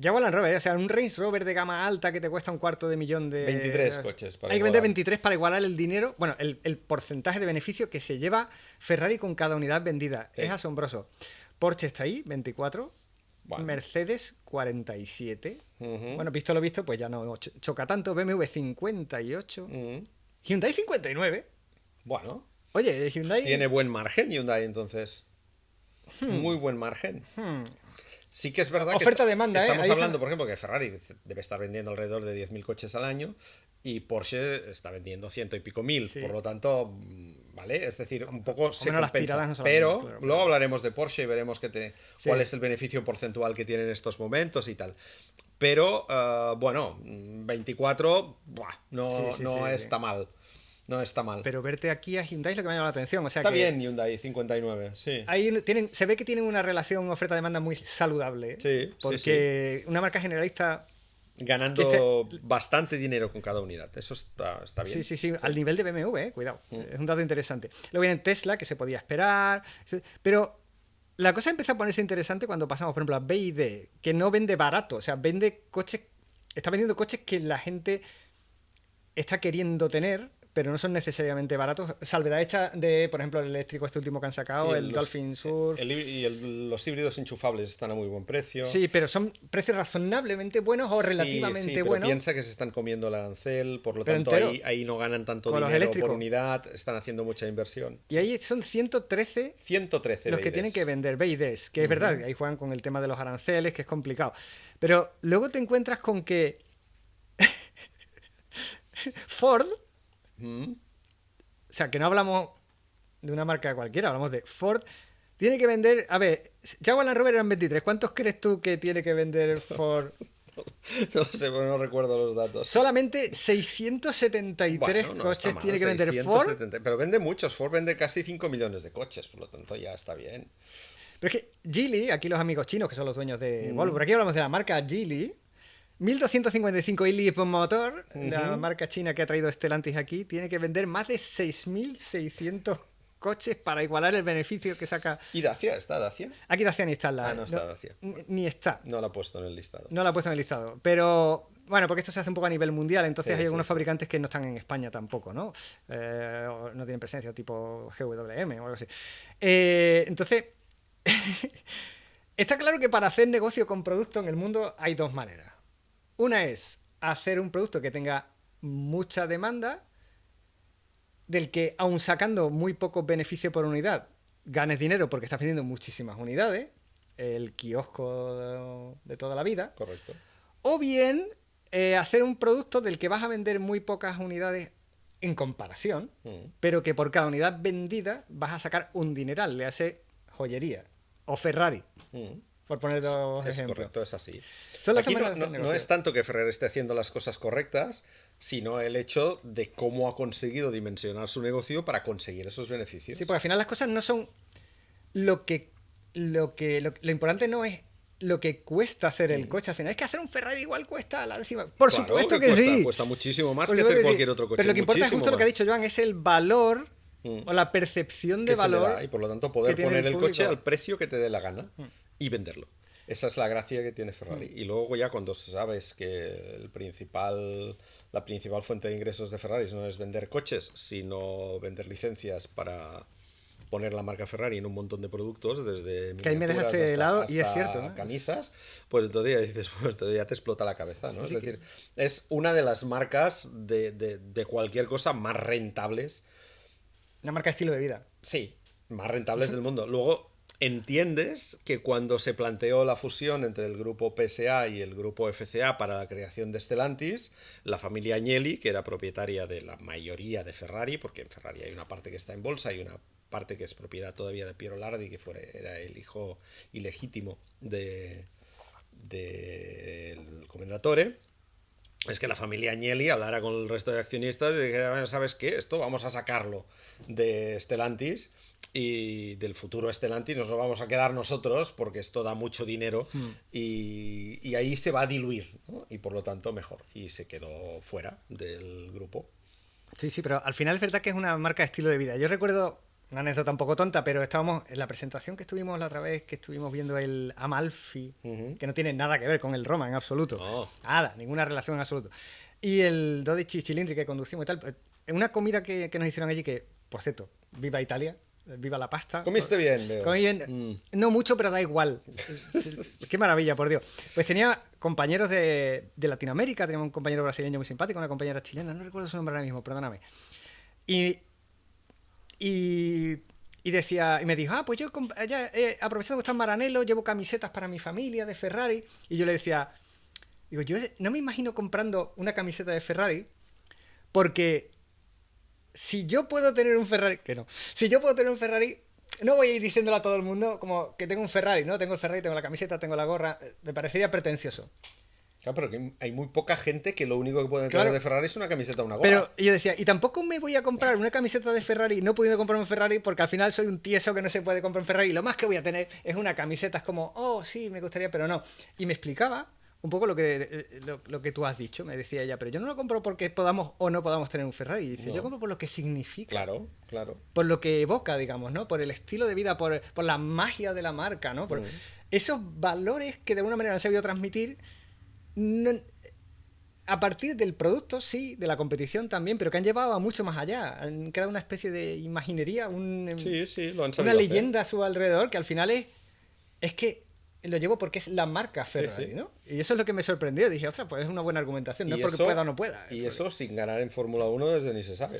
Jaguar Land Rover, o sea, un Range Rover de gama alta que te cuesta $250.000 de... 23 coches para Hay que vender igualar. 23 para igualar el dinero, bueno, el porcentaje de beneficio que se lleva Ferrari con cada unidad vendida. Sí. Es asombroso. Porsche está ahí, 24. Bueno. Mercedes, 47. Ujú. Bueno, visto lo visto, pues ya no choca tanto. BMW, 58. Hyundai, 59. Bueno, Oye, Hyundai... tiene buen margen Hyundai entonces. Muy buen margen. Sí que es verdad que Oferta-demanda, estamos ahí hablando, está. por ejemplo, que Ferrari debe estar vendiendo alrededor de 10.000 coches al año y Porsche está vendiendo ciento y pico mil. Sí. Por lo tanto, ¿vale? Es decir, un poco se menos las compensa. tiradas no son las Pero mismas, claro, luego claro. hablaremos de Porsche y veremos Sí. cuál es el beneficio porcentual que tiene en estos momentos y tal. Pero, bueno, 24, buah, no, Sí, sí, no sí. está mal. No está mal. Pero verte aquí a Hyundai es lo que me ha llamado la atención. O sea Está que bien Hyundai 59, sí. ahí se ve que tienen una relación oferta-demanda muy saludable. Sí, sí, Porque una marca generalista... Ganando bastante dinero con cada unidad. Eso está bien. Sí, al nivel de BMW, cuidado. Es un dato interesante. Luego viene Tesla, que se podía esperar. Pero la cosa empieza a ponerse interesante cuando pasamos, por ejemplo, a BYD, que no vende barato. O sea, vende coches. Está vendiendo coches que la gente está queriendo tener, pero no son necesariamente baratos. Salvedad hecha de, por ejemplo, el eléctrico este último que han sacado, Sí, el Dolphin Surf. Los híbridos enchufables están a muy buen precio. Sí, pero son precios razonablemente buenos o relativamente sí, pero buenos. piensa que se están comiendo el arancel, por lo Pero tanto entero. ahí no ganan tanto Con los dinero eléctricos. por unidad, están haciendo mucha inversión. Y ahí son 113 113 los que BIDs. tienen que vender BIDs, que es verdad, ahí juegan con el tema de los aranceles, que es complicado. Pero luego te encuentras con que Ford, Mm. o sea, que no hablamos de una marca cualquiera, hablamos de Ford, tiene que vender, a ver, Jaguar Land Rover eran 23, ¿cuántos crees tú que tiene que vender Ford? No sé, pero no recuerdo los datos. Solamente 673 Bueno, no está coches mal, tiene que vender Ford. 670, pero vende muchos. Ford vende casi 5 millones de coches, por lo tanto ya está bien. Pero es que Geely, aquí los amigos chinos, que son los dueños de Volvo, por aquí hablamos de la marca Geely, 1255 i motor, la marca china que ha traído Stellantis aquí, tiene que vender más de 6.600 coches para igualar el beneficio que saca. ¿Y Dacia? ¿Está Dacia? Aquí Dacia ni está en la... Ah, no está Dacia. Ni está. No la ha puesto en el listado. No la ha puesto en el listado. Pero, bueno, porque esto se hace un poco a nivel mundial, entonces Sí, hay sí, algunos sí. fabricantes que no están en España tampoco, ¿no? O no tienen presencia, tipo GWM o algo así. Entonces, está claro que para hacer negocio con producto en el mundo hay dos maneras. Una es hacer un producto que tenga mucha demanda, del que, aun sacando muy pocos beneficios por unidad, ganes dinero porque estás vendiendo muchísimas unidades, el kiosco de toda la vida. Correcto. O bien hacer un producto del que vas a vender muy pocas unidades en comparación, pero que por cada unidad vendida vas a sacar un dineral, le hace joyería o Ferrari, por poner dos Es ejemplos. correcto, es así. Son las Aquí maneras de hacer no negocio. es tanto que Ferrer esté haciendo las cosas correctas, sino el hecho de cómo ha conseguido dimensionar su negocio para conseguir esos beneficios. Sí, porque al final las cosas no son lo importante no es lo que cuesta hacer el coche. Al final es que hacer un Ferrari igual cuesta la décima. Por Claro supuesto que cuesta, sí. cuesta muchísimo más Por que supuesto hacer que sí. cualquier otro coche. Pero lo que importa es muchísimo justo lo que ha más. dicho Joan, es el valor o la percepción de Que se le valor. da, y por lo tanto poder que tiene poner el público. coche al precio que te dé la gana y venderlo. Esa es la gracia que tiene Ferrari. Y luego ya cuando sabes que la principal fuente de ingresos de Ferrari no es vender coches, sino vender licencias para poner la marca Ferrari en un montón de productos, desde Que ahí me miniaturas dejaste helado, y es hasta cierto, ¿no? camisas, pues entonces ya dices, pues entonces ya te explota la cabeza, ¿no? Sí, Es decir, es una de las marcas de cualquier cosa más rentables. Una marca de estilo de vida. Sí, más rentables del mundo. Luego entiendes que cuando se planteó la fusión entre el grupo PSA y el grupo FCA para la creación de Stellantis, la familia Agnelli, que era propietaria de la mayoría de Ferrari, porque en Ferrari hay una parte que está en bolsa y una parte que es propiedad todavía de Piero Lardi, que era el hijo ilegítimo del Commendatore. Es que la familia Agnelli hablara con el resto de accionistas y dijera, ¿sabes qué? Esto vamos a sacarlo de Stellantis y del futuro Stellantis nos lo vamos a quedar nosotros porque esto da mucho dinero y ahí se va a diluir, ¿no? Y por lo tanto mejor. Y se quedó fuera del grupo. Sí, pero al final es verdad que es una marca de estilo de vida. Yo recuerdo una anécdota un poco tonta, pero estábamos en la presentación que estuvimos la otra vez, que estuvimos viendo el Amalfi, que no tiene nada que ver con el Roma en absoluto. Oh. Nada, ninguna relación en absoluto. Y el 12 cilindri que conducimos y tal. En una comida que nos hicieron allí, que, por cierto, viva Italia, viva la pasta. Comiste bien, veo. Comí bien. No mucho, pero da igual. Qué maravilla, por Dios. Pues tenía compañeros de Latinoamérica, teníamos un compañero brasileño muy simpático, una compañera chilena, no recuerdo su nombre ahora mismo, perdóname. Y decía, y me dijo, pues yo aprovechando que está en Maranello, llevo camisetas para mi familia de Ferrari. Y yo le decía, digo, yo no me imagino comprando una camiseta de Ferrari, porque si yo puedo tener un Ferrari, que no, si yo puedo tener un Ferrari, no voy a ir diciéndolo a todo el mundo como que tengo un Ferrari, ¿no? Tengo el Ferrari, tengo la camiseta, tengo la gorra, me parecería pretencioso. Claro, pero que hay muy poca gente que lo único que puede tener de Ferrari es una camiseta o una gorra. Pero yo decía, y tampoco me voy a comprar una camiseta de Ferrari no pudiendo comprar un Ferrari porque al final soy un tieso que no se puede comprar un Ferrari y lo más que voy a tener es una camiseta, es como, oh, sí, me gustaría, pero no. Y me explicaba un poco lo que tú has dicho, me decía ella, pero yo no lo compro porque podamos o no podamos tener un Ferrari. Y dice, No. yo compro por lo que significa. Claro. Por lo que evoca, digamos, ¿no? Por el estilo de vida, por la magia de la marca, ¿no? Por esos valores que de alguna manera han sabido transmitir a partir del producto, sí, de la competición también, pero que han llevado a mucho más allá. Han creado una especie de imaginería, Sí, lo han sabido una hacer. leyenda a su alrededor que al final es que lo llevo porque es la marca Ferrari, Sí. ¿no? Y eso es lo que me sorprendió. Dije, ostras, pues es una buena argumentación, no es porque pueda o no pueda. Y eso sin ganar en Fórmula 1 desde ni se sabe.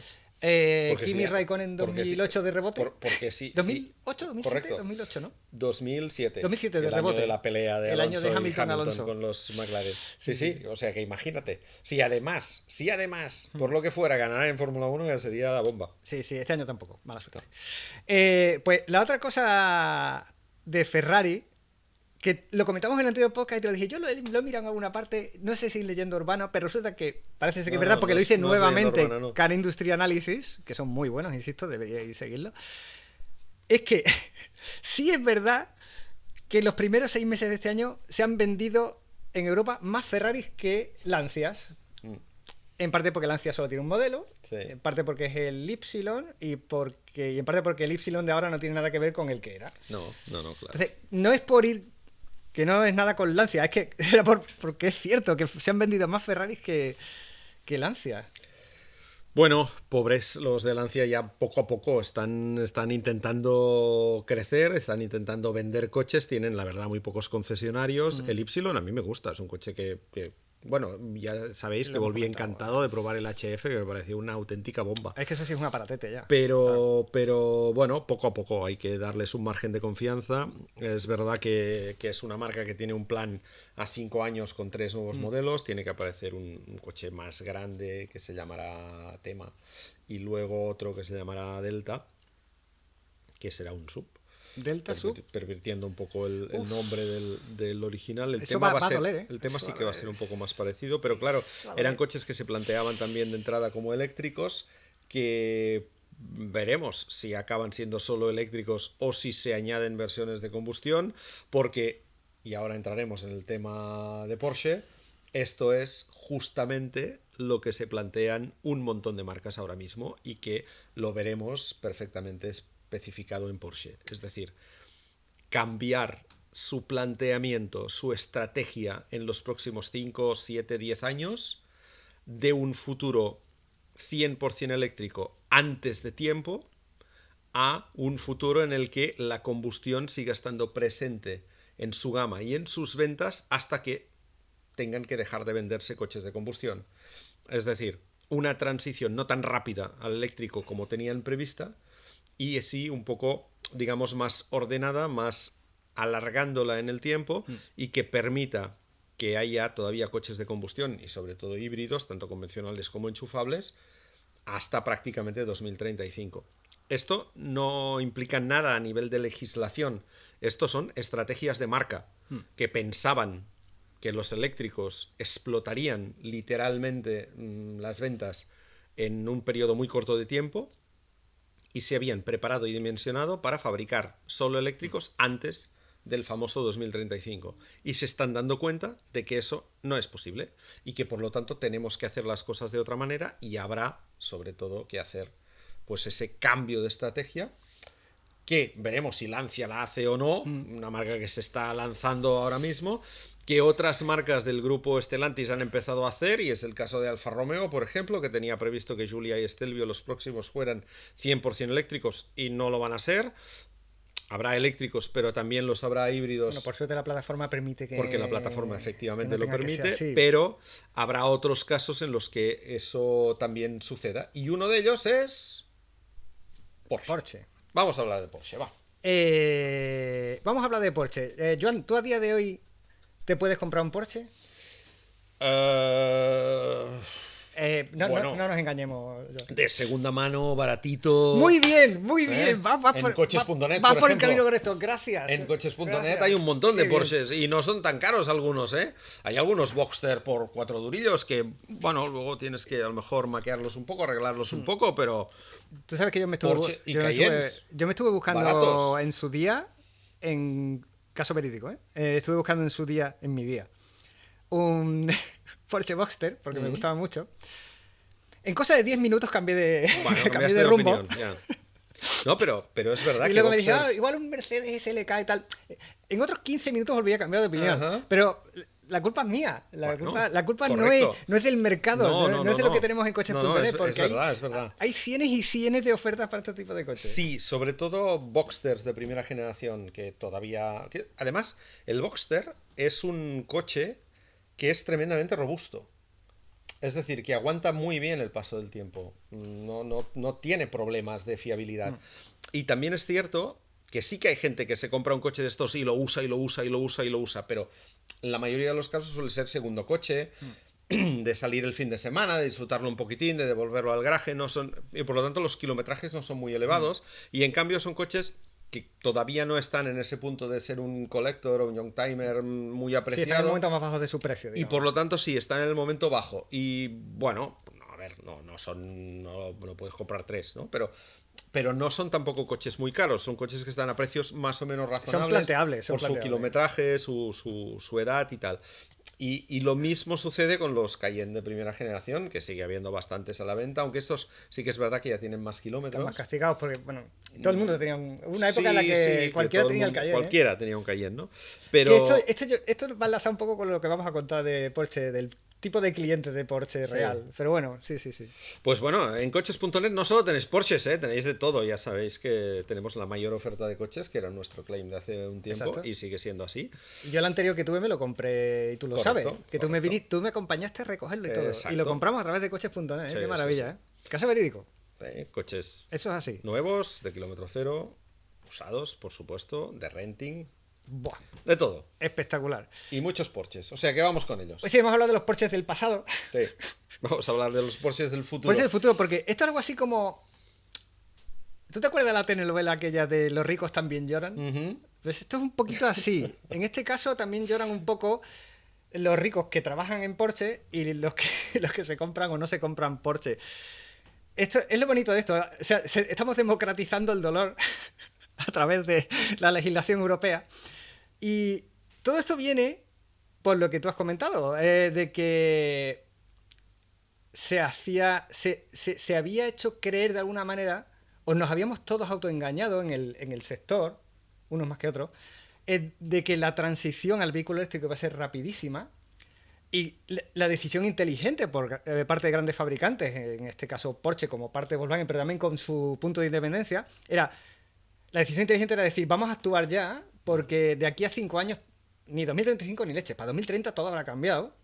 Kimi Raikkonen 2008 de rebote. Porque sí. 2008, 2007, correcto. 2008, ¿no? 2007. 2007 de el rebote. año de la pelea de el Alonso año de y Hamilton-Alonso con los McLaren. Sí. O sea que imagínate. Si además, por lo que fuera, ganar en Fórmula 1 ya sería la bomba. Sí, este año tampoco. Mala suerte. Pues la otra cosa de Ferrari, que lo comentamos en el anterior podcast y te lo dije, yo lo he mirado en alguna parte, no sé si es leyenda urbana, pero resulta que parece ser que es verdad, porque lo hice nuevamente Car Industry Analysis, que son muy buenos, insisto, deberíais seguirlo. Es que sí es verdad que los primeros 6 meses de este año se han vendido en Europa más Ferraris que Lancias. En parte porque Lancia solo tiene un modelo, en parte porque es el Y y en parte porque el Y de ahora no tiene nada que ver con el que era. No, claro. Entonces, no es por ir, que no es nada con Lancia, es que era porque es cierto que se han vendido más Ferraris que Lancia. Bueno, pobres los de Lancia ya poco a poco están intentando crecer, están intentando vender coches, tienen la verdad muy pocos concesionarios. El Y a mí me gusta, es un coche que bueno, ya sabéis que volví encantado de probar el HF, que me pareció una auténtica bomba. Es que eso sí es un aparatete ya. Pero bueno, poco a poco hay que darles un margen de confianza. Es verdad que es una marca que tiene un plan a 5 años con 3 nuevos modelos. Tiene que aparecer un coche más grande que se llamará Tema y luego otro que se llamará Delta, que será un sub. Delta Sub, pervirtiendo un poco el nombre del original. El eso tema va a doler, ¿eh? El tema sí que va a ser un poco más parecido, pero claro, eran coches que se planteaban también de entrada como eléctricos, que veremos si acaban siendo solo eléctricos o si se añaden versiones de combustión, porque, y ahora entraremos en el tema de Porsche, esto es justamente lo que se plantean un montón de marcas ahora mismo y que lo veremos perfectamente especificado en Porsche. Es decir, cambiar su planteamiento, su estrategia en los próximos 5, 7, 10 años de un futuro 100% eléctrico antes de tiempo a un futuro en el que la combustión siga estando presente en su gama y en sus ventas hasta que tengan que dejar de venderse coches de combustión. Es decir, una transición no tan rápida al eléctrico como tenían prevista, y así un poco, digamos, más ordenada, más alargándola en el tiempo y que permita que haya todavía coches de combustión y sobre todo híbridos, tanto convencionales como enchufables, hasta prácticamente 2035. Esto no implica nada a nivel de legislación. Esto son estrategias de marca que pensaban que los eléctricos explotarían literalmente las ventas en un periodo muy corto de tiempo, y se habían preparado y dimensionado para fabricar solo eléctricos antes del famoso 2035. Y se están dando cuenta de que eso no es posible y que por lo tanto tenemos que hacer las cosas de otra manera, y habrá sobre todo que hacer pues ese cambio de estrategia que veremos si Lancia la hace o no, una marca que se está lanzando ahora mismo, que otras marcas del grupo Stellantis han empezado a hacer, y es el caso de Alfa Romeo, por ejemplo, que tenía previsto que Giulia y Stelvio los próximos fueran 100% eléctricos y no lo van a ser. Habrá eléctricos, pero también los habrá híbridos. Bueno, por suerte la plataforma permite que... Porque la plataforma efectivamente no lo permite, así. pero habrá otros casos en los que eso también suceda. Y uno de ellos es... Porsche. Vamos a hablar de Porsche, va. Vamos a hablar de Porsche. Joan, ¿tú a día de hoy te puedes comprar un Porsche? Bueno, no nos engañemos. De segunda mano, baratito. Muy bien, muy bien. En coches.net, vas por el ejemplo. camino correcto. Gracias. En coches.net Gracias. hay un montón de Qué bien. Porsches y no son tan caros algunos, ¿eh? Hay algunos Boxster por 4 durillos que, bueno, luego tienes que a lo mejor maquearlos un poco, arreglarlos un poco, pero... Tú sabes que yo me estuve, Porsche y yo me Cayennes. yo me estuve buscando Baratos. en su día, en caso verídico, estuve buscando en su día, en mi día, un Porsche Boxster, porque me gustaba mucho. En cosa de 10 minutos cambié de, Bueno, cambié cambiaste de de rumbo. opinión, ya. No, pero es verdad Y que luego me dije, Boxsters- igual un Mercedes SLK y tal. En otros 15 minutos volví a cambiar de opinión. Ajá. Pero la culpa es mía. Bueno, La culpa correcto. no es del mercado, no es de lo no. que tenemos en coches.net. No, es porque verdad, es verdad. hay cienes y cienes de ofertas para este tipo de coches. Sí, sobre todo Boxsters de primera generación, que todavía... Además, el Boxster es un coche que es tremendamente robusto. Es decir, que aguanta muy bien el paso del tiempo. No tiene problemas de fiabilidad. Y también es cierto que sí que hay gente que se compra un coche de estos y lo usa, y lo usa, y lo usa, y lo usa, pero en la mayoría de los casos suele ser segundo coche, de salir el fin de semana, de disfrutarlo un poquitín, de devolverlo al garaje, no son, y por lo tanto los kilometrajes no son muy elevados, y en cambio son coches que todavía no están en ese punto de ser un collector o un young timer muy Sí, apreciado. está en el momento más bajo de su precio. Y Digamos. por lo tanto, sí, están en el momento bajo. Y bueno, a ver, no puedes comprar 3, ¿no? Pero no son tampoco coches muy caros, son coches que están a precios más o menos razonables. planteables, son por su planteables. kilometraje, su edad y tal. Y lo mismo sucede con los Cayenne de primera generación, que sigue habiendo bastantes a la venta, aunque estos sí que es verdad que ya tienen más kilómetros. Están más castigados porque, bueno, todo el mundo tenía una época en la que Sí, cualquiera todo tenía el mundo- Cayenne. Cualquiera tenía un Cayenne, ¿no? Que Pero... esto va a enlazar un poco con lo que vamos a contar de Porsche, del tipo de clientes de Porsche Sí. real. Pero bueno, sí. Pues bueno, en coches.net no solo tenéis Porsches, tenéis de todo. Ya sabéis que tenemos la mayor oferta de coches, que era nuestro claim de hace un tiempo, Exacto. y sigue siendo así. Yo el anterior que tuve me lo compré y tú lo Correcto, sabes. Que tú me acompañaste a recogerlo y todo. Exacto. Y lo compramos a través de coches.net. Sí, Qué sí, maravilla, sí. Caso verídico. Coches Eso es así. nuevos, de kilómetro cero, usados, por supuesto, de renting, Buah, de todo. espectacular. Y muchos Porsches. O sea que vamos con ellos. Pues sí, hemos hablado de los Porsches del pasado. Sí. Vamos a hablar de los Porsches del futuro. Porsche del futuro, porque esto es algo así como... ¿Tú te acuerdas de la telenovela aquella de Los ricos también lloran? Ujú. Pues esto es un poquito así. En este caso también lloran un poco los ricos que trabajan en Porsche y los que se compran o no se compran Porsche. Esto es lo bonito de esto. O sea, estamos democratizando el dolor a través de la legislación europea. Y todo esto viene por lo que tú has comentado, de que se había hecho creer de alguna manera, o nos habíamos todos autoengañado en el sector, unos más que otros, de que la transición al vehículo eléctrico iba a ser rapidísima y la decisión inteligente por parte de grandes fabricantes, en este caso Porsche como parte de Volkswagen, pero también con su punto de independencia, la decisión inteligente era decir, vamos a actuar ya, porque de aquí a 5 años, ni 2035 ni leche, para 2030 todo habrá cambiado.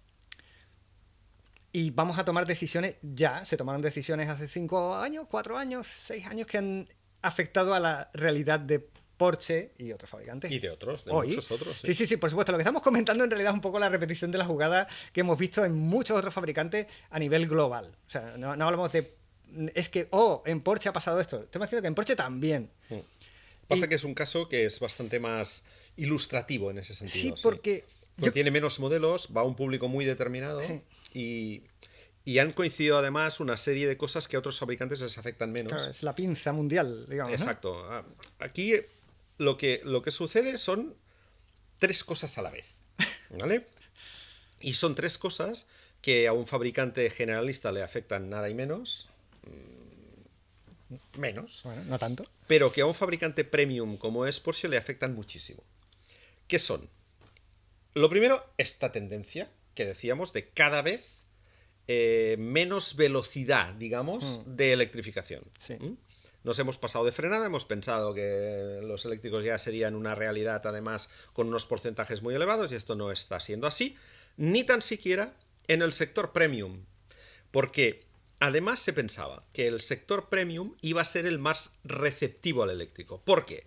Y vamos a tomar decisiones ya. Se tomaron decisiones hace 5 años, 4 años, 6 años que han afectado a la realidad de Porsche y otros fabricantes. Y de otros, de Hoy. muchos otros. Sí, por supuesto. Lo que estamos comentando en realidad es un poco la repetición de la jugada que hemos visto en muchos otros fabricantes a nivel global. O sea, no hablamos de... Es que, en Porsche ha pasado esto. Estamos diciendo que en Porsche también. Pasa que es un caso que es bastante más ilustrativo en ese sentido. Sí, porque... Tiene menos modelos, va a un público muy determinado y han coincidido además una serie de cosas que a otros fabricantes les afectan menos. Claro, es la pinza mundial, digamos. Exacto. Aquí lo que sucede son 3 cosas a la vez, ¿vale? Y son 3 cosas que a un fabricante generalista le afectan nada y menos. menos, Bueno, no tanto. pero que a un fabricante premium como es Porsche le afectan muchísimo. ¿Qué son? Lo primero, esta tendencia que decíamos de cada vez menos velocidad, digamos, de electrificación. Sí. Nos hemos pasado de frenada, hemos pensado que los eléctricos ya serían una realidad, además, con unos porcentajes muy elevados, y esto no está siendo así, ni tan siquiera en el sector premium, porque además se pensaba que el sector premium iba a ser el más receptivo al eléctrico. ¿Por qué?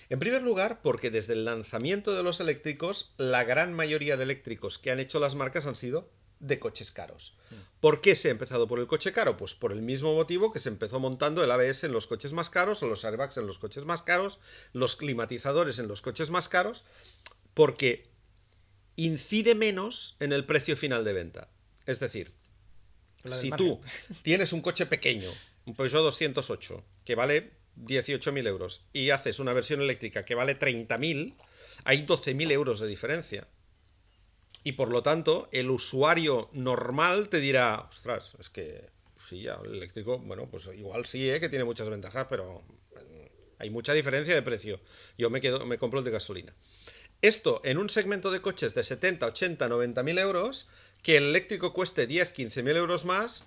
En primer lugar, porque desde el lanzamiento de los eléctricos, la gran mayoría de eléctricos que han hecho las marcas han sido de coches caros. ¿Por qué se ha empezado por el coche caro? Pues por el mismo motivo que se empezó montando el ABS en los coches más caros, o los airbags en los coches más caros, los climatizadores en los coches más caros, porque incide menos en el precio final de venta. Es decir, si tú tienes un coche pequeño, un Peugeot 208, que vale 18.000 euros, y haces una versión eléctrica que vale 30.000, hay 12.000 euros de diferencia. Y por lo tanto, el usuario normal te dirá, ostras, es que sí, ya, el eléctrico, bueno, pues igual sí, que tiene muchas ventajas, pero hay mucha diferencia de precio. Yo me compro el de gasolina. Esto en un segmento de coches de 70, 80, 90.000 euros, que el eléctrico cueste 10, 15.000 euros más,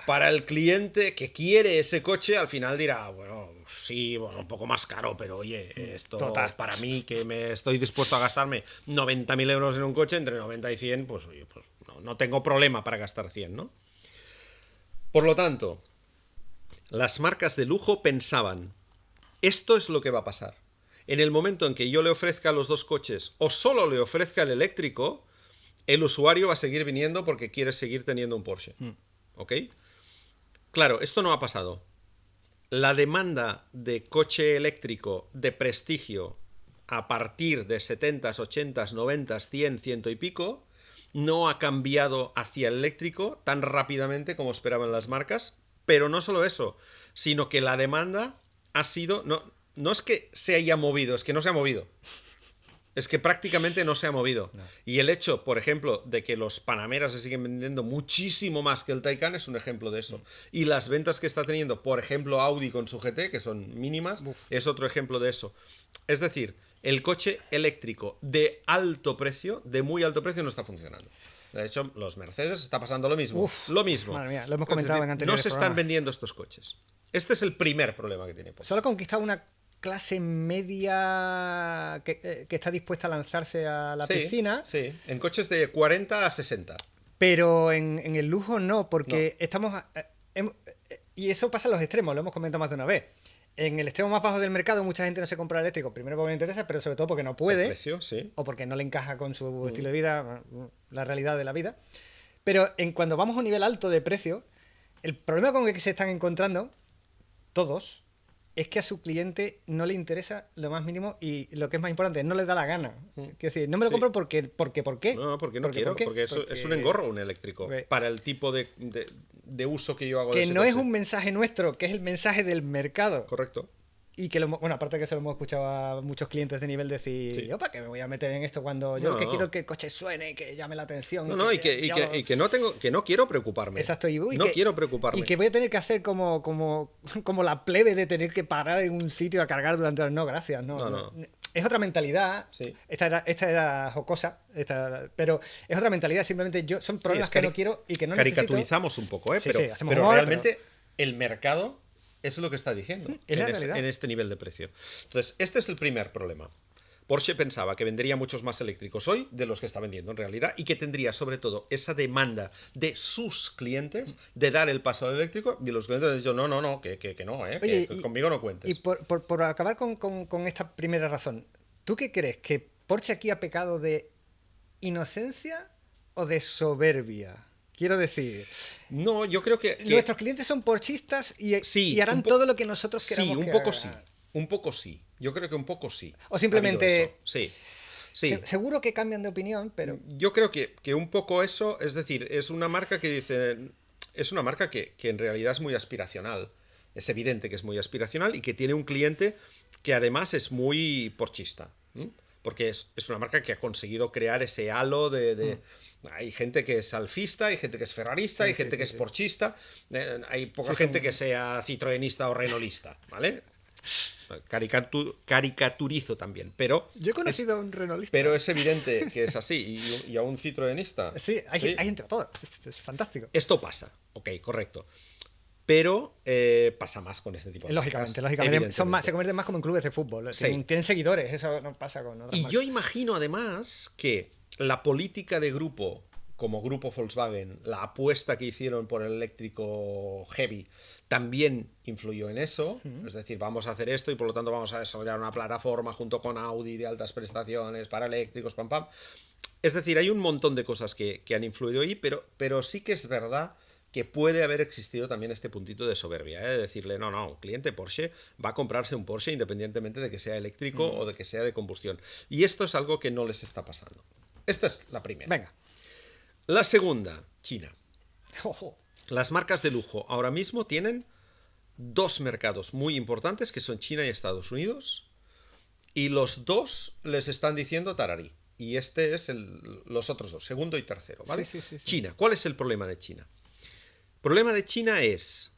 para el cliente que quiere ese coche, al final dirá, bueno, sí, bueno, un poco más caro, pero oye, esto Total. para mí, que me estoy dispuesto a gastarme 90.000 euros en un coche, entre 90 y 100, pues oye, pues no tengo problema para gastar 100, ¿no? Por lo tanto, las marcas de lujo pensaban, esto es lo que va a pasar. En el momento en que yo le ofrezca los dos coches o solo le ofrezca el eléctrico, el usuario va a seguir viniendo porque quiere seguir teniendo un Porsche. ¿Ok? Claro, esto no ha pasado. La demanda de coche eléctrico de prestigio a partir de 70s, 80s, 90s, 100, ciento y pico no ha cambiado hacia el eléctrico tan rápidamente como esperaban las marcas, pero no solo eso, sino que la demanda ha sido... No es que se haya movido, es que no se ha movido. Es que prácticamente no se ha movido. No. Y el hecho, por ejemplo, de que los Panameras se siguen vendiendo muchísimo más que el Taycan es un ejemplo de eso. Y las ventas que está teniendo, por ejemplo, Audi con su GT, que son mínimas, es otro ejemplo de eso. Es decir, el coche eléctrico de alto precio, de muy alto precio, no está funcionando. De hecho, los Mercedes está pasando lo mismo. Lo mismo. Madre mía, lo hemos comentado en anteriores No se están vendiendo estos coches. Este es el primer problema que tiene Porsche. Solo ha conquistado una clase media que está dispuesta a lanzarse a la piscina. Sí, en coches de 40 a 60. Pero en el lujo no, porque estamos... y eso pasa en los extremos, lo hemos comentado más de una vez. En el extremo más bajo del mercado mucha gente no se compra eléctrico, primero porque no interesa, pero sobre todo porque no puede. El precio, sí. O porque no le encaja con su estilo de vida, la realidad de la vida. Pero cuando vamos a un nivel alto de precio, el problema con el que se están encontrando todos es que a su cliente no le interesa lo más mínimo y lo que es más importante, no le da la gana. Quiero decir, no me lo compro ¿por qué? No, porque no quiero, porque es un engorro un eléctrico para el tipo de uso que yo hago de ese no coche. Es un mensaje nuestro, que es el mensaje del mercado. Correcto. Y que, bueno, aparte de que eso lo hemos escuchado a muchos clientes de nivel decir, yo para qué me voy a meter en esto cuando yo lo que quiero es que el coche suene, que llame la atención. Y que no quiero preocuparme. Exacto. Quiero preocuparme. Y que voy a tener que hacer como la plebe de tener que parar en un sitio a cargar durante horas. No, gracias. No. Es otra mentalidad. Sí. Esta era jocosa, pero es otra mentalidad. Simplemente son problemas que no quiero y que no necesito. Caricaturizamos un poco, Sí, hacemos pero humor, realmente el mercado... Eso es lo que está diciendo en este nivel de precio. Entonces, este es el primer problema. Porsche pensaba que vendería muchos más eléctricos hoy de los que está vendiendo en realidad y que tendría sobre todo esa demanda de sus clientes de dar el paso al eléctrico y los clientes han dicho no, que no, Oye, que conmigo no cuentes. Y por acabar con esta primera razón, ¿tú qué crees? ¿Que Porsche aquí ha pecado de inocencia o de soberbia? Quiero decir... No, yo creo que... Nuestros clientes son porchistas y harán todo lo que nosotros queramos. Sí, un poco sí. Yo creo que un poco sí. O simplemente... Sí. Seguro que cambian de opinión, pero... Yo creo que un poco eso, es decir, es una marca que dice... Es una marca que en realidad es muy aspiracional. Es evidente que es muy aspiracional y que tiene un cliente que además es muy porchista. porque es una marca que ha conseguido crear ese halo de hay gente que es alfista, hay gente que es ferrarista, Sí, hay gente sí, que es sí. porchista, hay poca Sí, gente son- que sea citroenista o renaultista, ¿vale? Caricaturizo también, pero Yo he conocido a un Renaultista. pero es evidente que es así. Y a un citroenista. Sí, hay, Sí. hay entre todos. Es fantástico. Esto pasa. Ok, correcto. Pero pasa más con este tipo de Lógicamente, marcas, lógicamente. Son más, evidentemente. se convierten más como en clubes de fútbol. Sí. Tienen seguidores, eso no pasa con otras Y marcas. yo imagino además que la política de grupo, como grupo Volkswagen, la apuesta que hicieron por el eléctrico heavy, también influyó en eso. Es decir, vamos a hacer esto y por lo tanto vamos a desarrollar una plataforma junto con Audi de altas prestaciones para eléctricos, pam, pam. Es decir, hay un montón de cosas que han influido ahí, pero sí que es verdad que puede haber existido también este puntito de soberbia, ¿eh? De decirle, no, un cliente Porsche va a comprarse un Porsche independientemente de que sea eléctrico o de que sea de combustión. Y esto es algo que no les está pasando. Esta es la primera. Venga. La segunda, China. Ojo. Las marcas de lujo ahora mismo tienen dos mercados muy importantes que son China y Estados Unidos, y los dos les están diciendo tararí. Y este es los otros dos, segundo y tercero, ¿vale? Sí, sí, sí, sí. China. ¿Cuál es el problema de China? El problema de China es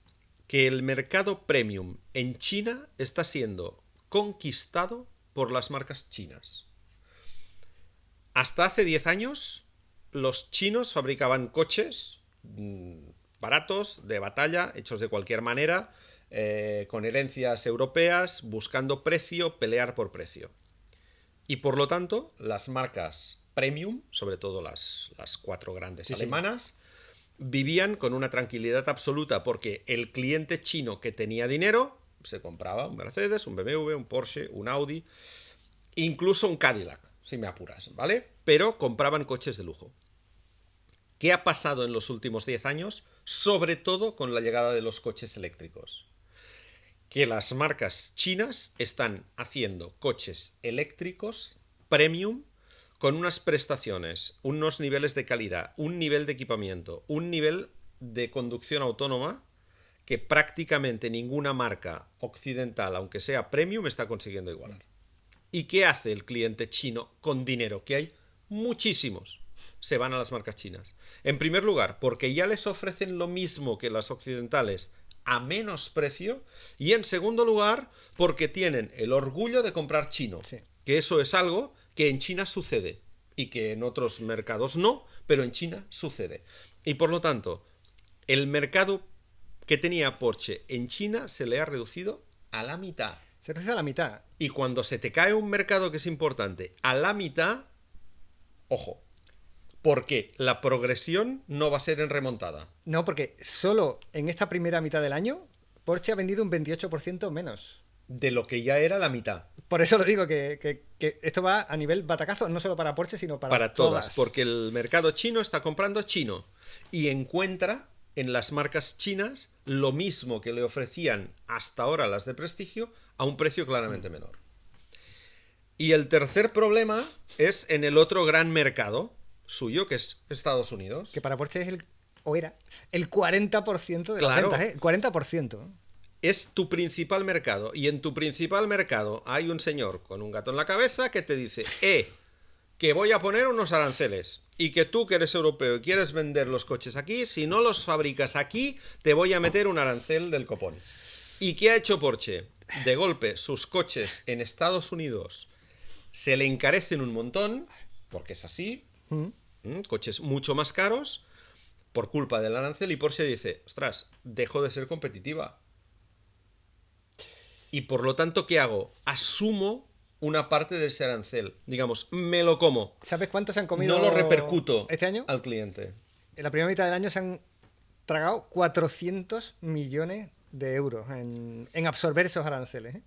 que el mercado premium en China está siendo conquistado por las marcas chinas. Hasta hace 10 años, los chinos fabricaban coches baratos, de batalla, hechos de cualquier manera, con herencias europeas, buscando precio, pelear por precio. Y por lo tanto, las marcas premium, sobre todo las cuatro grandes alemanas, vivían con una tranquilidad absoluta porque el cliente chino que tenía dinero se compraba un Mercedes, un BMW, un Porsche, un Audi, incluso un Cadillac, si me apuras, ¿vale? Pero compraban coches de lujo. ¿Qué ha pasado en los últimos 10 años? Sobre todo con la llegada de los coches eléctricos. Que las marcas chinas están haciendo coches eléctricos premium con unas prestaciones, unos niveles de calidad, un nivel de equipamiento, un nivel de conducción autónoma que prácticamente ninguna marca occidental, aunque sea premium, está consiguiendo igualar. ¿Y qué hace el cliente chino con dinero? Que hay muchísimos. Se van a las marcas chinas. En primer lugar, porque ya les ofrecen lo mismo que las occidentales a menos precio. Y en segundo lugar, porque tienen el orgullo de comprar chino. Sí. Que eso es algo que en China sucede y que en otros mercados no, pero en China sucede. Y por lo tanto, el mercado que tenía Porsche en China se le ha reducido a la mitad. Se reduce a la mitad. Y cuando se te cae un mercado que es importante a la mitad, ojo, porque la progresión no va a ser en remontada. No, porque solo en esta primera mitad del año Porsche ha vendido un 28% menos. De lo que ya era la mitad. Por eso lo digo, que esto va a nivel batacazo, no solo para Porsche, sino para todas. Porque el mercado chino está comprando chino y encuentra en las marcas chinas lo mismo que le ofrecían hasta ahora las de prestigio a un precio claramente menor. Y el tercer problema es en el otro gran mercado suyo, que es Estados Unidos. Que para Porsche es era el 40% de Claro. las ventas, ¿eh? 40%. Es tu principal mercado. Y en tu principal mercado hay un señor con un gato en la cabeza que te dice, que voy a poner unos aranceles. Y que tú, que eres europeo y quieres vender los coches aquí, si no los fabricas aquí, te voy a meter un arancel del copón. ¿Y qué ha hecho Porsche? De golpe, sus coches en Estados Unidos se le encarecen un montón, porque es así, coches mucho más caros, por culpa del arancel, y Porsche dice, ostras, dejo de ser competitiva. Y por lo tanto, ¿qué hago? Asumo una parte de ese arancel. Digamos, me lo como. ¿Sabes cuántos se han comido No lo repercuto este año? al cliente. En la primera mitad del año se han tragado 400 millones de euros en absorber esos aranceles. ¿eh?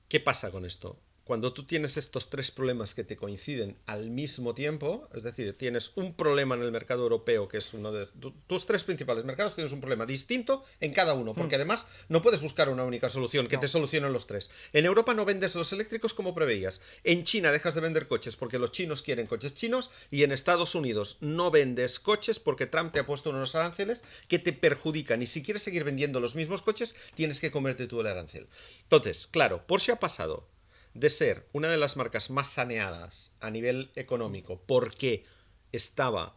¿Qué pasa con esto? Cuando tú tienes estos tres problemas que te coinciden al mismo tiempo, es decir, tienes un problema en el mercado europeo, que es uno de tus tres principales mercados, tienes un problema distinto en cada uno, porque además no puedes buscar una única solución que te solucione los tres. En Europa no vendes los eléctricos como preveías. En China dejas de vender coches porque los chinos quieren coches chinos, y en Estados Unidos no vendes coches porque Trump te ha puesto unos aranceles que te perjudican, y si quieres seguir vendiendo los mismos coches, tienes que comerte tú el arancel. Entonces, claro, Porsche ha pasado de ser una de las marcas más saneadas a nivel económico porque estaba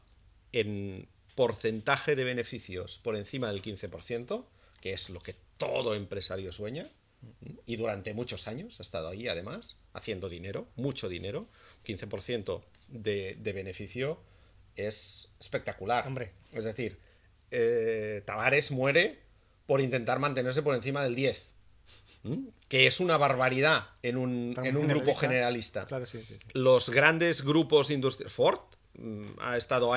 en porcentaje de beneficios por encima del 15%, que es lo que todo empresario sueña, y durante muchos años ha estado ahí además, haciendo dinero, mucho dinero, 15% de beneficio es espectacular. Hombre. Es decir, Tavares muere por intentar mantenerse por encima del 10%, que es una barbaridad en un grupo generalista. Claro, sí, sí, sí. Los grandes grupos industriales, Ford ha estado